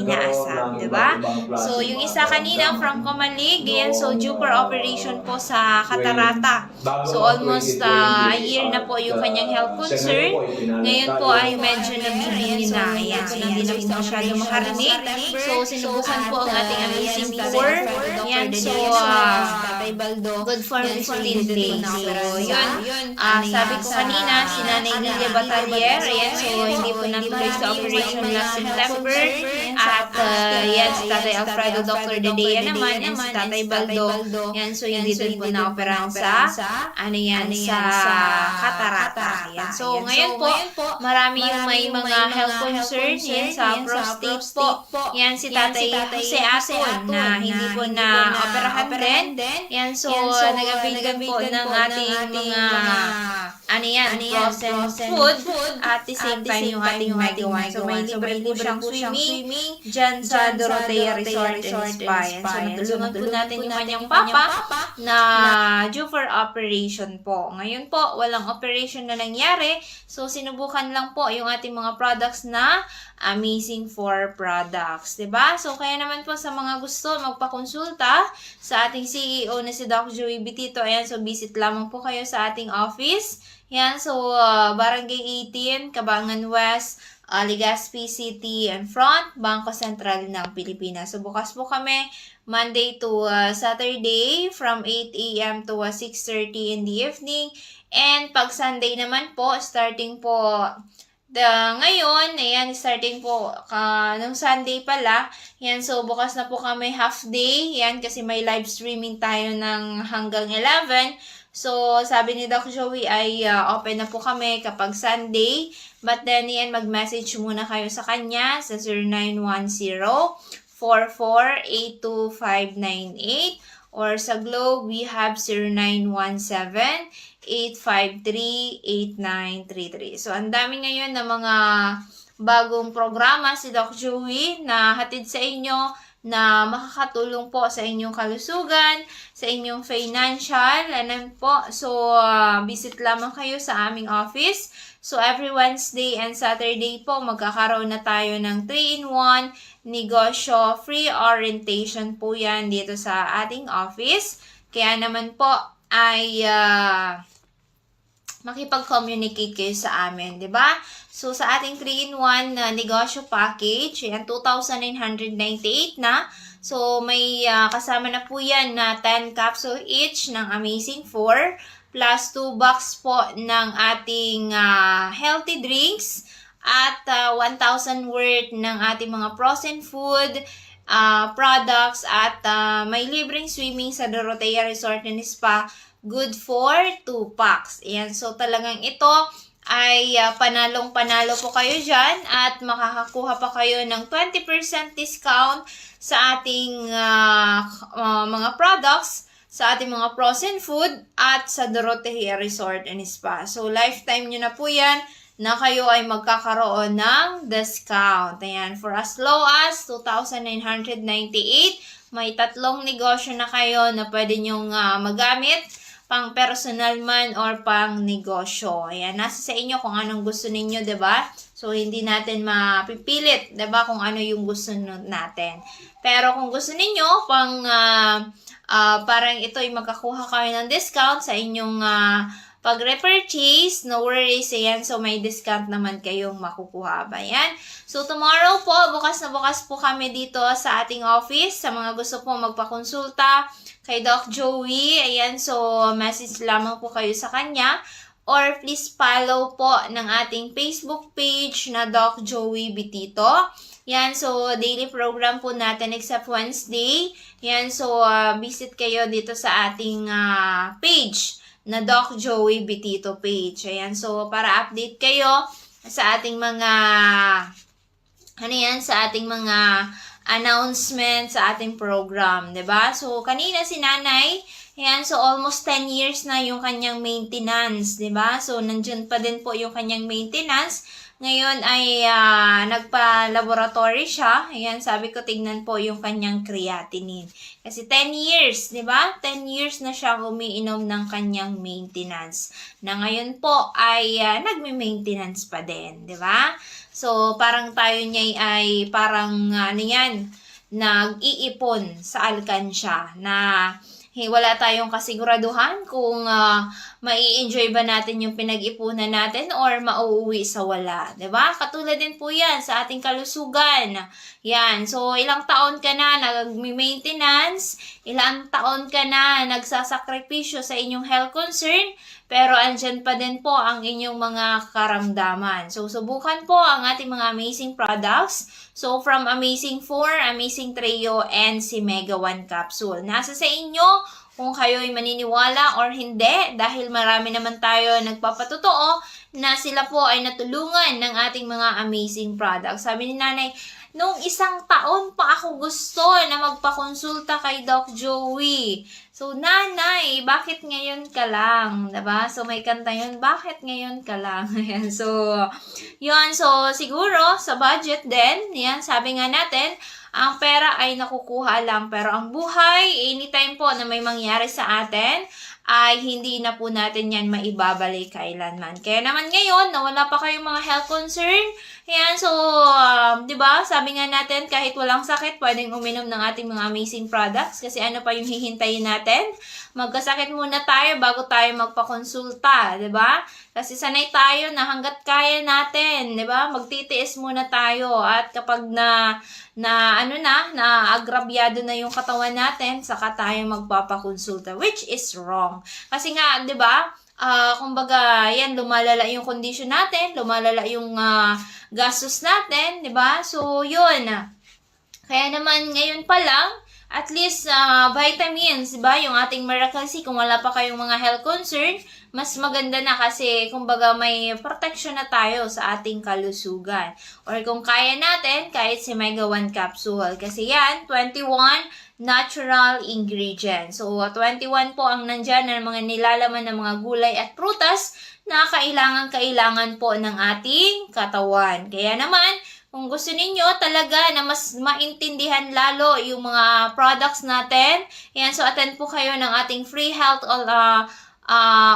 inaasam, di ba? So, yung isa kanina from Comalig, ayan, so due for operation po sa Catarata. So, almost a year na po yung kanyang health concern. Ngayon po ay medyo nabibili na. Ayan, so hindi na po masyado makarinig. So, sinubukan po ang ating amazing tour. Ayan, so, good for 15 days. So, yun. Sabi ko kanina, si Nanay Lilia Batalier, ayan, so hindi po namin sa operation last September at yan si Tatay Alfredo Dr. Dedea naman and si Tatay Baldo yan, so hindi din po na-operahan sa sa Catarata. Yan. So ngayon po marami yung may mga health concerns yan sa prostate po. Yan si Tatay Jose Aton na hindi po na-operahan din. Yan, so nag-avail po ng ating mga frozen food at the same time yung ating Migawan. So may libre po siyang swimming dyan sa Dorotea Resort and Spa. So natulungan po natin yung kanyang papa na due for operation po. Ngayon po, walang operation na nangyari. So sinubukan lang po yung ating mga products na Amazing 4 products. Diba? So kaya naman po sa mga gusto magpakonsulta sa ating CEO na si Doc Joey Bitito, ayan, so visit lamang po kayo sa ating office. Yan, so Barangay 18, Cabangan West, Legazpi City and Front, Bangko Sentral ng Pilipinas. So bukas po kami Monday to Saturday from 8 a.m. to 6:30 in the evening. And pag Sunday naman po, starting po ngayon, ayan, starting po nung Sunday pala, yan, so bukas na po kami half day, yan, kasi may live streaming tayo ng hanggang 11. So, sabi ni Doc Joey ay open na po kami kapag Sunday. But then, yan, mag-message muna kayo sa kanya sa 0910-4482-598 or sa Globe, we have 0917-853-8933. So, ang dami ngayon na mga bagong programa si Doc Joey na hatid sa inyo na makakatulong po sa inyong kalusugan, sa inyong financial, po. So, visit lamang kayo sa aming office. So, every Wednesday and Saturday po, magkakaroon na tayo ng 3-in-1 negosyo, free orientation po yan dito sa ating office. Kaya naman po, ay makipag-communicate kayo sa amin, di ba? So, sa ating 3-in-1 negosyo package, yan, 2,998 na. So, may kasama na po yan na 10 capsule each ng Amazing 4 plus 2 box po ng ating healthy drinks at 1,000 worth ng ating mga frozen food products at may libreng swimming sa Dorotea Resort and Spa, good for 2 packs. Ayan, so talagang ito ay panalong-panalo po kayo dyan at makakakuha pa kayo ng 20% discount sa ating mga products, sa ating mga frozen food at sa Dorotea Resort and Spa. So, lifetime nyo na po yan na kayo ay magkakaroon ng discount. Ayan, for as low as 2,998, may 3 negosyo na kayo na pwede nyong magamit, pang personal man or pang negosyo. Ayan, nasa sa inyo kung anong gusto ninyo, 'di ba? So, hindi natin mapipilit, 'di ba, kung ano yung gusto natin. Pero kung gusto ninyo, parang ito ay magkakuha kayo ng discount sa inyong pag-repurchase, no worries, ayan, so may discount naman kayong makukuha ba, yan. So, tomorrow po, bukas na bukas po kami dito sa ating office, sa mga gusto po magpakonsulta kay Doc Joey, ayan, so message lamang po kayo sa kanya, or please follow po ng ating Facebook page na Doc Joey Bitito. Yan, so daily program po natin except Wednesday. Yan, so visit kayo dito sa ating page na Doc Joey Bitito page. Ayan, so para update kayo sa ating mga sa ating mga announcement sa ating program, 'di ba? So kanina si Nanay, ayan, so almost 10 years na yung kanyang maintenance, 'di ba? So nandiyan pa din po yung kanyang maintenance. Ngayon ay nagpa-laboratory siya. Ayan, sabi ko tignan po yung kanyang creatinine. Kasi 10 years, di ba? 10 years na siya umiinom ng kanyang maintenance. Na ngayon po ay nagme-maintenance pa din, di ba? So, parang tayo niya ay parang nag-iipon sa alkansya na wala tayong kasiguraduhan kung mai-enjoy ba natin yung pinag-ipunan natin or mauuwi sa wala. 'Di ba? Katulad din po yan sa ating kalusugan. Yan. So, ilang taon ka na nag-maintenance, ilang taon ka na nagsasakripisyo sa inyong health concern, pero andyan pa din po ang inyong mga karamdaman. So, subukan po ang ating mga amazing products. So, from Amazing 4, Amazing Trio, and si Mega 1 Capsule. Nasa sa inyo kung kayo ay maniniwala or hindi, dahil marami naman tayo nagpapatotoo na sila po ay natulungan ng ating mga amazing products. Sabi ni Nanay, nung 1 taon pa ako gusto na magpakonsulta kay Doc Joey. So, Nanay, bakit ngayon ka lang? Diba? So, may kanta yun, bakit ngayon ka lang? Ayan, so, yun. So, siguro, sa budget din, yan, sabi nga natin, ang pera ay nakukuha lang, pero ang buhay, anytime po na may mangyari sa atin, ay hindi na po natin yan maibabalik kailanman. Kaya naman ngayon, na wala pa kayong mga health concern, yan, so, di ba, sabi nga natin, kahit walang sakit, pwedeng uminom ng ating mga amazing products, kasi ano pa yung hihintayin natin? Magkasakit muna tayo bago tayo magpakonsulta, di ba? Kasi sanay tayo na hanggat kaya natin, di ba? Magtitiis muna tayo, at kapag agrabyado na yung katawan natin, saka tayo magpapakonsulta, which is wrong. Kasi nga, 'di ba? Kumbaga, yan, lumalala yung condition natin, lumalala yung gastos natin, 'di ba? So, 'yun. Kaya naman ngayon pa lang, at least vitamins, 'di ba? Yung ating Miracle C, kung wala pa kayong mga health concern, mas maganda na kasi kumbaga may protection na tayo sa ating kalusugan. Or kung kaya natin, kahit si Mega 1 Capsule. Kasi yan, 21 natural ingredients. So, 21 po ang nandyan ng mga nilalaman ng mga gulay at prutas na kailangan po ng ating katawan. Kaya naman, kung gusto ninyo talaga na mas maintindihan lalo yung mga products natin, yan, so attend po kayo ng ating free health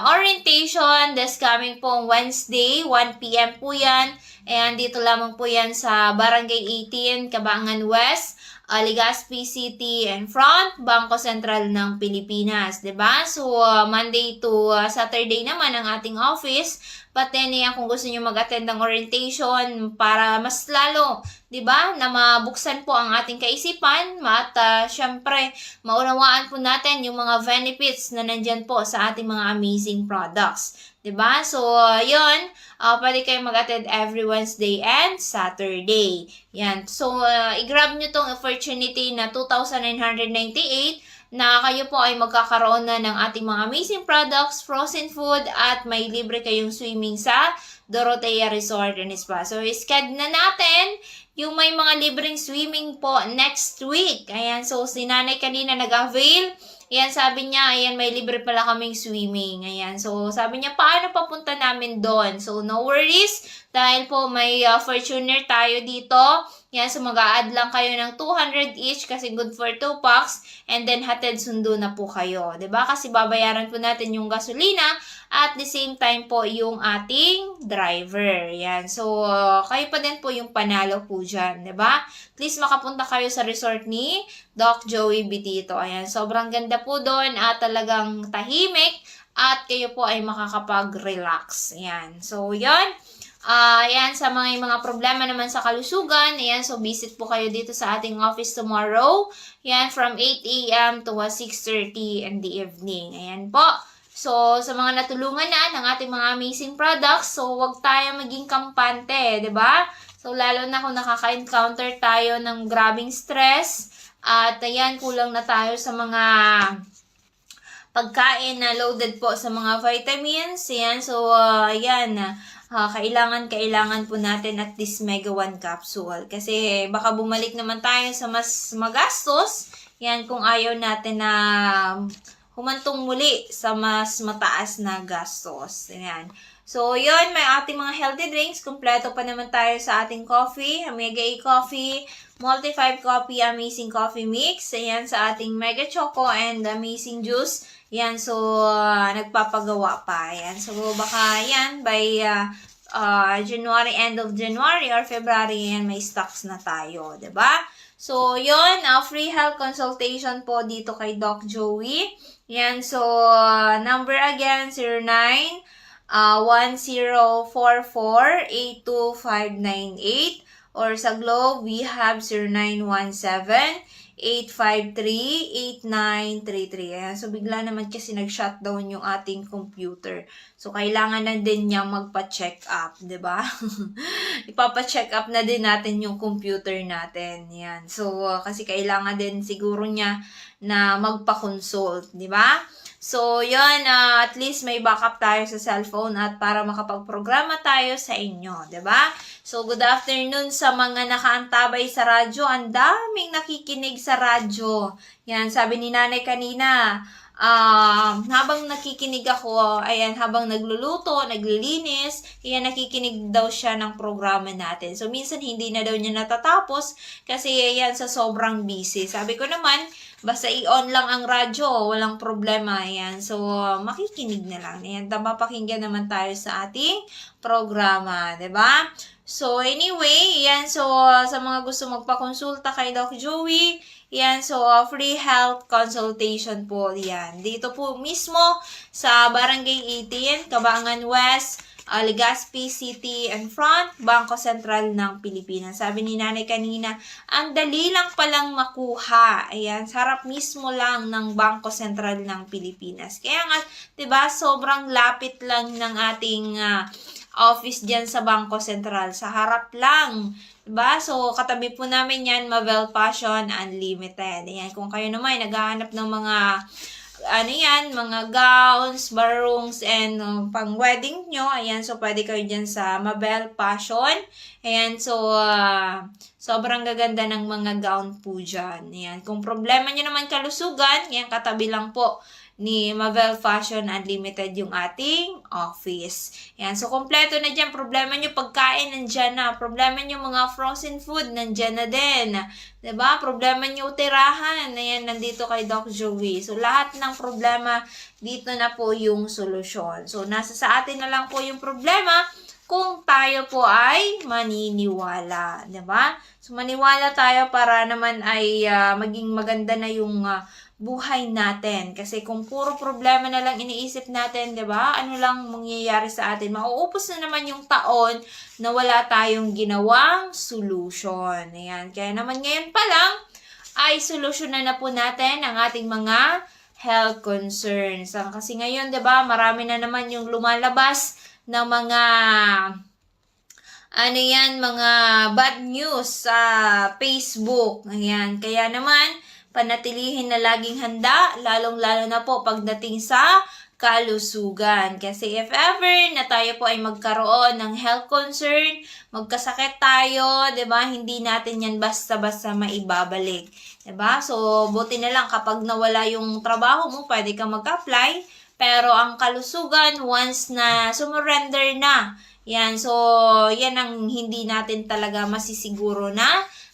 orientation this coming po Wednesday, 1 p.m. po yan. And dito lamang po yan sa Barangay 18, Cabangan West, Legazpi City and Front, Bangko Sentral ng Pilipinas, 'di ba? So Monday to Saturday naman ang ating office. But then kung gusto niyo mag-attend ng orientation para mas lalo, 'di ba, na mabuksan po ang ating kaisipan at syempre maunawaan po natin yung mga benefits na nandiyan po sa ating mga amazing products. 'Di ba? So, 'yun, pwede kayong mag-attend every Wednesday and Saturday. Yan. So, i-grab nyo tong opportunity na 2,998 na kayo po ay magkakaroon na ng ating mga amazing products, frozen food, at may libre kayong swimming sa Dorotea Resort and Spa. So, isked na natin yung may mga libreng swimming po next week. Ayan. So, si Nanay kanina nag-avail. Ayan, sabi niya, ayan, may libre pala kaming swimming. Ayan, so sabi niya, paano papunta namin doon? So, no worries, dahil po may Fortuner tayo dito. Ayan, so mag-a-add lang kayo ng 200 each kasi good for 2 packs. And then, hatid sundo na po kayo. 'Di ba? Kasi babayaran po natin yung gasolina at the same time po yung ating driver. Ayan, so kayo pa din po yung panalo po dyan. 'Di ba? Please makapunta kayo sa resort ni Doc Joey Bitito. Ayan, sobrang ganda po doon at talagang tahimik at kayo po ay makakapag-relax. Ayan, so yun. Ayan, sa mga problema naman sa kalusugan, ayan, so visit po kayo dito sa ating office tomorrow. Ayan, from 8 a.m. to 6:30 in the evening. Ayan po. So, sa mga natulungan na ng ating mga amazing products, so wag tayo maging kampante, 'di ba? So, lalo na kung nakaka-encounter tayo ng grabing stress at ayan, kulang na tayo sa mga pagkain na loaded po sa mga vitamins. Ayan, so ayan, kailangan po natin at least Mega 1 capsule. Kasi baka bumalik naman tayo sa mas magastos. Yan, kung ayaw natin na humantong muli sa mas mataas na gastos. Ayan. So, yun, may ating mga healthy drinks. Kompleto pa naman tayo sa ating coffee. Mega A Coffee, Multi 5 Coffee, Amazing Coffee Mix. Ayan, sa ating Mega Choco and Amazing Juice. Ayan, so, nagpapagawa pa. Ayan, so, baka yan, by January, end of January or February, yan, may stocks na tayo. 'Di ba? So, yun, free health consultation po dito kay Doc Joey. Yan, so, number again, 09-1044-82598. Or sa Globe, we have 0917-853-8933. Ayan, so, bigla naman kasi nag-shutdown yung ating computer. So, kailangan na din niya magpa-check up, 'di ba? Ipapa-check up na din natin yung computer natin. Yan. So, kasi kailangan din siguro niya na magpa-consult, 'di ba? So, yun, at least may backup tayo sa cellphone at para makapag-programa tayo sa inyo, 'di ba? So, good afternoon sa mga nakaantabay sa radyo. Ang daming nakikinig sa radyo. Yan, sabi ni nanay kanina, habang nakikinig ako, ayan, habang nagluluto, naglilinis, ayan, nakikinig daw siya ng programa natin. So, minsan hindi na daw niya natatapos kasi ayan, sa sobrang busy. Sabi ko naman, basta i-on lang ang radyo, walang problema. Ayan, so, makikinig na lang. Ayan, mapakinggan naman tayo sa ating programa, 'di ba? So, anyway, yan. So, sa mga gusto magpakonsulta kay Doc Joey, yan. So, free health consultation po yan. Dito po mismo sa Barangay 18, Cabangan West, Legazpi City and Front, Bangko Sentral ng Pilipinas. Sabi ni nanay kanina, ang dali lang palang makuha. Ayan, sarap mismo lang ng Bangko Sentral ng Pilipinas. Kaya nga, 'di ba, sobrang lapit lang ng ating office diyan sa Bangko Sentral. Sa harap lang. Diba? So, katabi po namin yan, Mavel Fashion Unlimited. Ayan, kung kayo naman naghahanap ng mga mga gowns, barungs, and pang wedding nyo, ayan, so pwede kayo dyan sa Mabel Fashion. Ayan, so sobrang gaganda ng mga gown po dyan. Ayan, kung problema nyo naman kalusugan, ayan, katabi lang po ni Mavel Fashion Unlimited yung ating office. Ayan, so kompleto na dyan. Problema nyo pagkain, nandyan na. Problema nyo mga frozen food, nandyan na din. Diba? Problema nyo tirahan, ayan, nandito kay Doc Joey. So, lahat ng problema, dito na po yung solusyon. So, nasa sa atin na lang po yung problema kung tayo po ay maniniwala. Diba? So, maniwala tayo para naman ay maging maganda na yung buhay natin. Kasi kung puro problema na lang iniisip natin, 'di ba? Ano lang mangyayari sa atin? Mauupos na naman yung taon na wala tayong ginawang solution. Ayan. Kaya naman ngayon pa lang ay solusyonan na po natin ang ating mga health concerns. Kasi ngayon, 'di ba, marami na naman yung lumalabas ng mga mga bad news sa Facebook. Ayan. Kaya naman panatilihin na laging handa, lalong-lalo na po pagdating sa kalusugan. Kasi if ever na tayo po ay magkaroon ng health concern, magkasakit tayo, 'di ba? Hindi natin 'yan basta-basta maibabalik, 'di ba? So buti na lang kapag nawala yung trabaho mo, pwede kang mag-apply, pero ang kalusugan once na surrender na, yan, so yan ang hindi natin talaga masisiguro na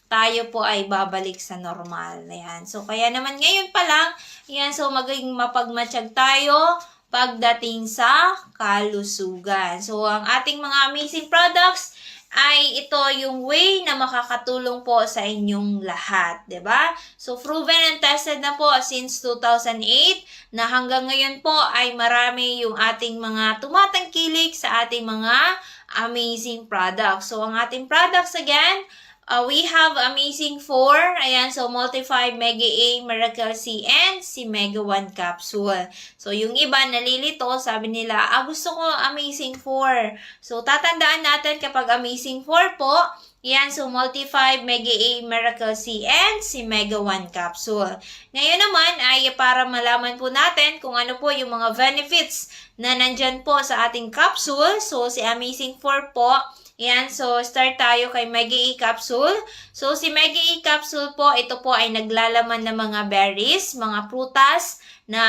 tayo po ay babalik sa normal. Ayan. So, kaya naman ngayon pa lang, yan, so maging mapagmatsyag tayo pagdating sa kalusugan. So, ang ating mga amazing products ay ito yung way na makakatulong po sa inyong lahat, 'di ba? So, proven and tested na po since 2008 na hanggang ngayon po ay marami yung ating mga tumatangkilik sa ating mga amazing products. So, ang ating products again, we have Amazing 4, ayan, so Multi-5 Mega A, Miracle C, and si Mega 1 Capsule. So, yung iba nalilito, sabi nila, gusto ko Amazing 4. So, tatandaan natin kapag Amazing 4 po, yan, so Multi-5 Mega A, Miracle C, and si Mega 1 Capsule. Ngayon naman ay para malaman po natin kung ano po yung mga benefits na nandyan po sa ating capsule. So, si Amazing 4 po, yan, so start tayo kay Mega E Capsule. So, si Mega E Capsule po, ito po ay naglalaman ng mga berries, mga prutas na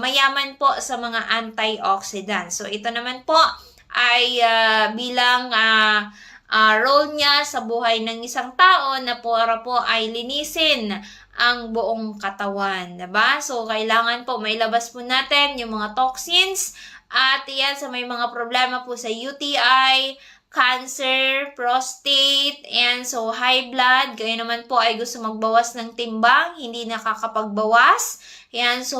mayaman po sa mga antioxidants. So, ito naman po ay bilang role niya sa buhay ng isang tao na para po ay linisin ang buong katawan, diba? So, kailangan po mailabas po natin yung mga toxins. At yan, sa may mga problema po sa UTI, cancer, prostate, and so high blood, kayo naman po ay gusto magbawas ng timbang, hindi nakakapagbawas. Yan, so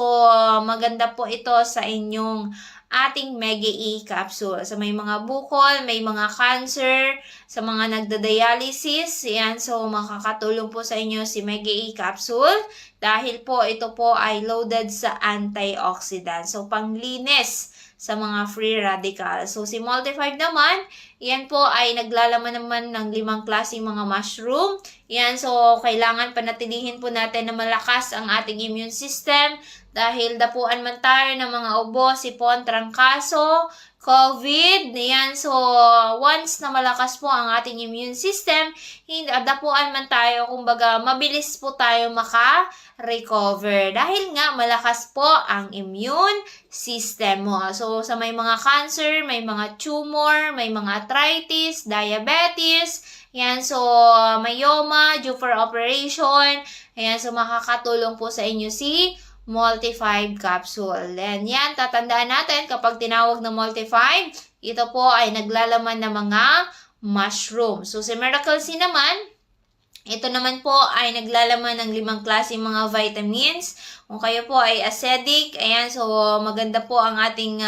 maganda po ito sa inyong ating Mega E Capsule. Sa may mga bukol, may mga cancer, sa mga nagda-dialysis, yan, so makakatulong po sa inyo si Mega E Capsule dahil po ito po ay loaded sa antioxidants. So, panglinis sa mga free radicals. So, si Multi-5 naman, yan po ay naglalaman naman ng 5 klaseng mga mushroom. Yan, so kailangan panatilihin po natin na malakas ang ating immune system dahil dapuan man tayo ng mga ubo, sipon, trangkaso, COVID. Yan, so once na malakas po ang ating immune system, dapuan man tayo, kumbaga mabilis po tayo maka-recover dahil nga malakas po ang immune system mo. So, sa may mga cancer, may mga tumor, may mga arthritis, diabetes, yan, so myoma, due for operation, ayan, so makakatulong po sa inyo si Multi-5 Capsule. Then, yan, tatandaan natin kapag tinawag na Multi-5, ito po ay naglalaman ng mga mushroom. So, si Miracle C naman, ito naman po ay naglalaman ng 5 klaseng mga vitamins. Kung kayo po ay acidic, ayan, so maganda po ang ating,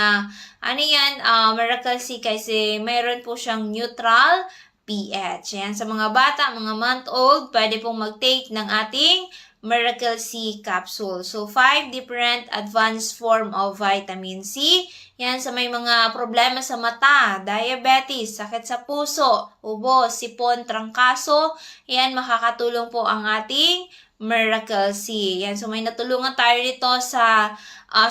Miracle C kasi mayroon po siyang neutral pH. Ayan, sa mga bata, mga month-old, pwede pong mag-take ng ating Miracle C Capsule. So, 5 different advanced form of vitamin C. Yan, sa may mga problema sa mata, diabetes, sakit sa puso, ubo, sipon, trangkaso, yan, makakatulong po ang ating Miracle C. Yan, so may natulungan tayo nito sa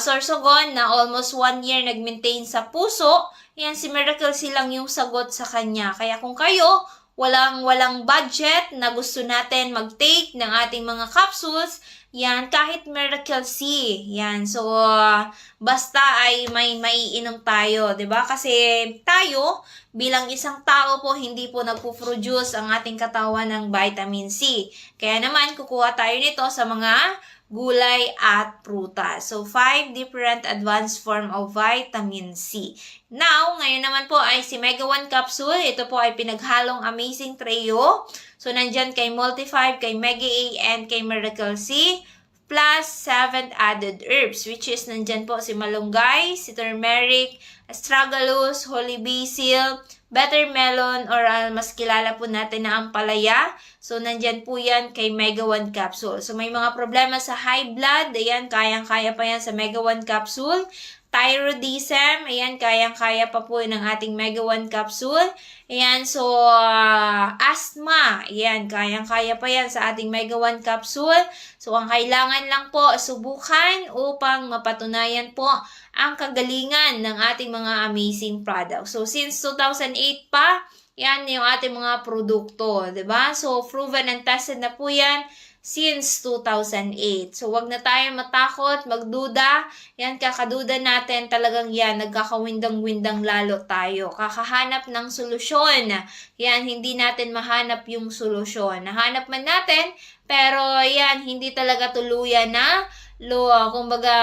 Sorsogon na almost 1 year nag-maintain sa puso. Yan, si Miracle C lang yung sagot sa kanya. Kaya kung kayo, walang budget na gusto natin mag-take ng ating mga capsules, yan, kahit Miracle C, yan, so, basta ay may maiinom tayo, 'di ba? Kasi tayo, bilang isang tao po, hindi po nagpo-produce ang ating katawan ng vitamin C. Kaya naman, kukuha tayo nito sa mga gulay at prutas. So, 5 different advanced form of vitamin C. Now, ngayon naman po ay si Mega 1 Capsule. Ito po ay pinaghalong amazing trio. So, nandyan kay Multi-5, kay Mega A, and kay Miracle C. Plus 7 added herbs, which is nandyan po si malunggay, si turmeric, astragalus, holy basil, bitter melon, or mas kilala po natin na ampalaya. So, nandyan po yan kay Mega 1 Capsule. So, may mga problema sa high blood, ayan, kayang-kaya pa yan sa Mega 1 Capsule. thyroidism, ayan, kayang-kaya pa po ng ating Mega 1 capsule. Ayan, so, asthma, ayan, kayang-kaya pa yan sa ating Mega 1 capsule. So, ang kailangan lang po, subukan upang mapatunayan po ang kagalingan ng ating mga amazing products. So, since 2008 pa, yan yung ating mga produkto, 'di ba? So, proven and tested na po yan since 2008. So, wag na tayo matakot, magduda. Yan, kakaduda natin talagang yan, nagkakawindang-windang lalo tayo. Kakahanap ng solusyon. Yan, hindi natin mahanap yung solusyon. Nahanap man natin, pero yan, hindi talaga tuluyan na kumbaga,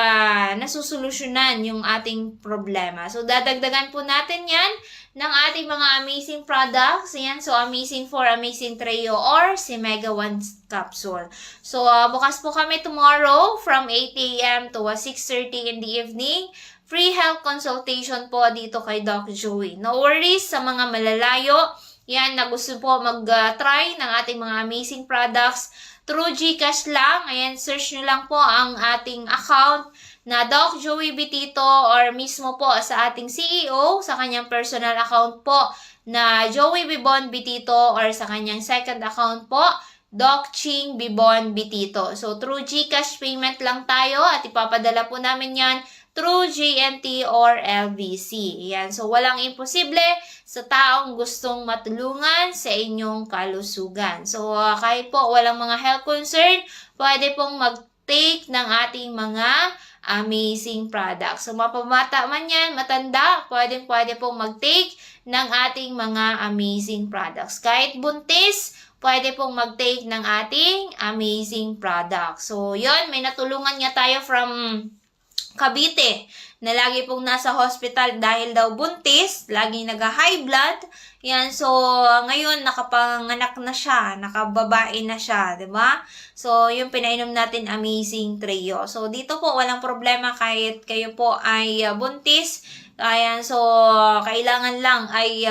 nasusolusyonan yung ating problema. So, dadagdagan po natin yan ng ating mga amazing products. Yan, so Amazing 4, Amazing Trio, or si Mega 1 Capsule. So, bukas po kami tomorrow from 8 a.m. to 6:30 in the evening. Free health consultation po dito kay Doc Joey. No worries sa mga malalayo. Yan, na gusto po mag-try ng ating mga amazing products. Through GCash lang, ayan, search nyo lang po ang ating account na Doc Joey Bitito, or mismo po sa ating CEO, sa kanyang personal account po na Joey Bibon Bitito, or sa kanyang second account po, Doc Ching Bibon Bitito. So, through GCash payment lang tayo at ipapadala po namin yan through GNT or LBC. Yan. So, walang imposible sa taong gustong matulungan sa inyong kalusugan. So, kahit po walang mga health concern, pwede pong mag-take ng ating mga amazing products. So, mapamata man yan, matanda, pwede pong mag-take ng ating mga amazing products. Kahit buntis, pwede pong mag-take ng ating amazing products. So, yon, may natulungan nga tayo from Cavite na lagi pong nasa hospital dahil daw buntis, laging nag-high blood. Yan, so ngayon nakapanganak na siya, nakababae na siya, 'di ba? So yung pinainom natin Amazing Trio. So dito po walang problema kahit kayo po ay buntis. Ayan, so kailangan lang ay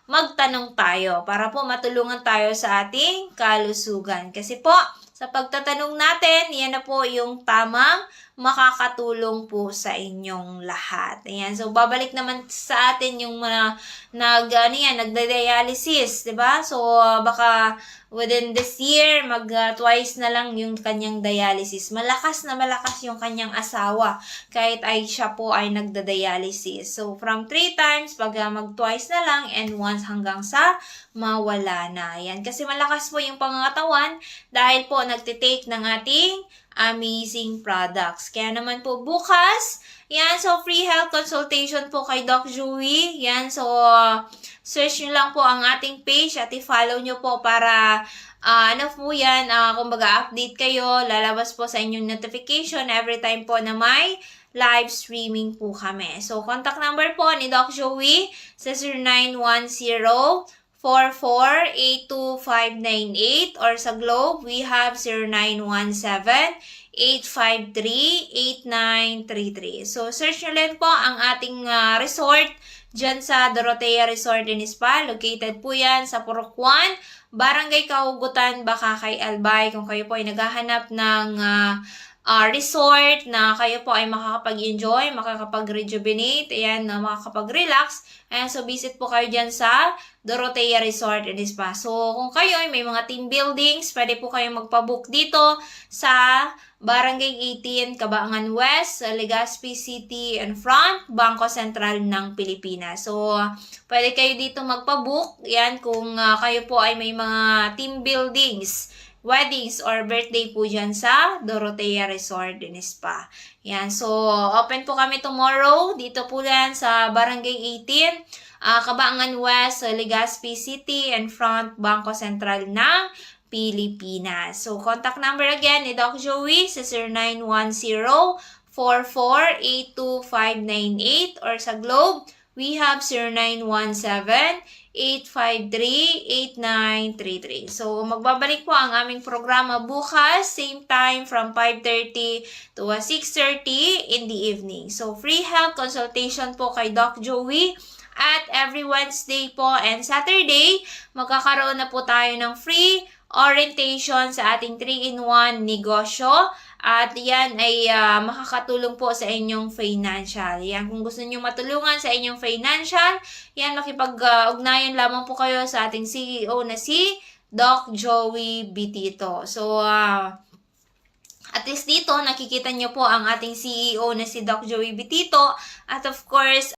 magtanong tayo para po matulungan tayo sa ating kalusugan. Kasi po, sa pagtatanong natin, yan na po yung tamang makakatulong po sa inyong lahat. Ayan, so babalik naman sa atin yung mga nagda-dialysis, 'di ba? So baka within this year twice na lang yung kanyang dialysis. Malakas na malakas yung kanyang asawa kahit ay siya po ay nagda-dialysis. So from 3 times pag mag-twice na lang, and once hanggang sa mawala na. Ayan, kasi malakas po yung pangangatawan dahil po nagtitake ng ating amazing products. Kaya naman po bukas, yan, so free health consultation po kay Doc Joey. Yan, so search nyo lang po ang ating page at i-follow nyo po para ano po yan, kumbaga update kayo, lalabas po sa inyong notification every time po na may live streaming po kami. So contact number po ni Doc Joey sa 0910-4482-598, or sa Globe, we have 0917-853-8933. So, search nyo lang po ang ating resort dyan sa Dorotea Resort and Spa. Located po yan sa Purok 1, Barangay Kahugutan, Bakakay, Albay. Kung kayo po ay naghahanap ng resort na kayo po ay makakapag-enjoy, makakapag-rejuvenate, ayan, makakapag-relax. Ayan, so visit po kayo dyan sa Dorotea Resort and Spa. So, kung kayo ay may mga team buildings, pwede po kayo magpabook dito sa Barangay 18, Cabangan West, Legazpi City and Front, Bangko Sentral ng Pilipinas. So, pwede kayo dito magpabook. Yan, kung kayo po ay may mga team buildings, weddings or birthday po dyan sa Dorotea Resort and Spa. Yan, so open po kami tomorrow. Dito po yan sa Barangay 18, Cabangan West, Legazpi City and Front, Bangko Sentral ng Pilipinas. So contact number again ni Doc Joey sa 0910-4482-598, or sa Globe, we have 0917-853-8933. So, magbabalik po ang aming programa bukas, same time from 5:30 to 6:30 in the evening. So, free health consultation po kay Doc Joey. At every Wednesday po and Saturday, magkakaroon na po tayo ng free orientation sa ating 3-in-1 negosyo At yan ay makakatulong po sa inyong financial. Yan, kung gusto niyo matulungan sa inyong financial, yan, makipag-ugnayan lamang po kayo sa ating CEO na si Doc Joey Bitito. So, at least dito, nakikita nyo po ang ating CEO na si Doc Joey Bitito. At of course,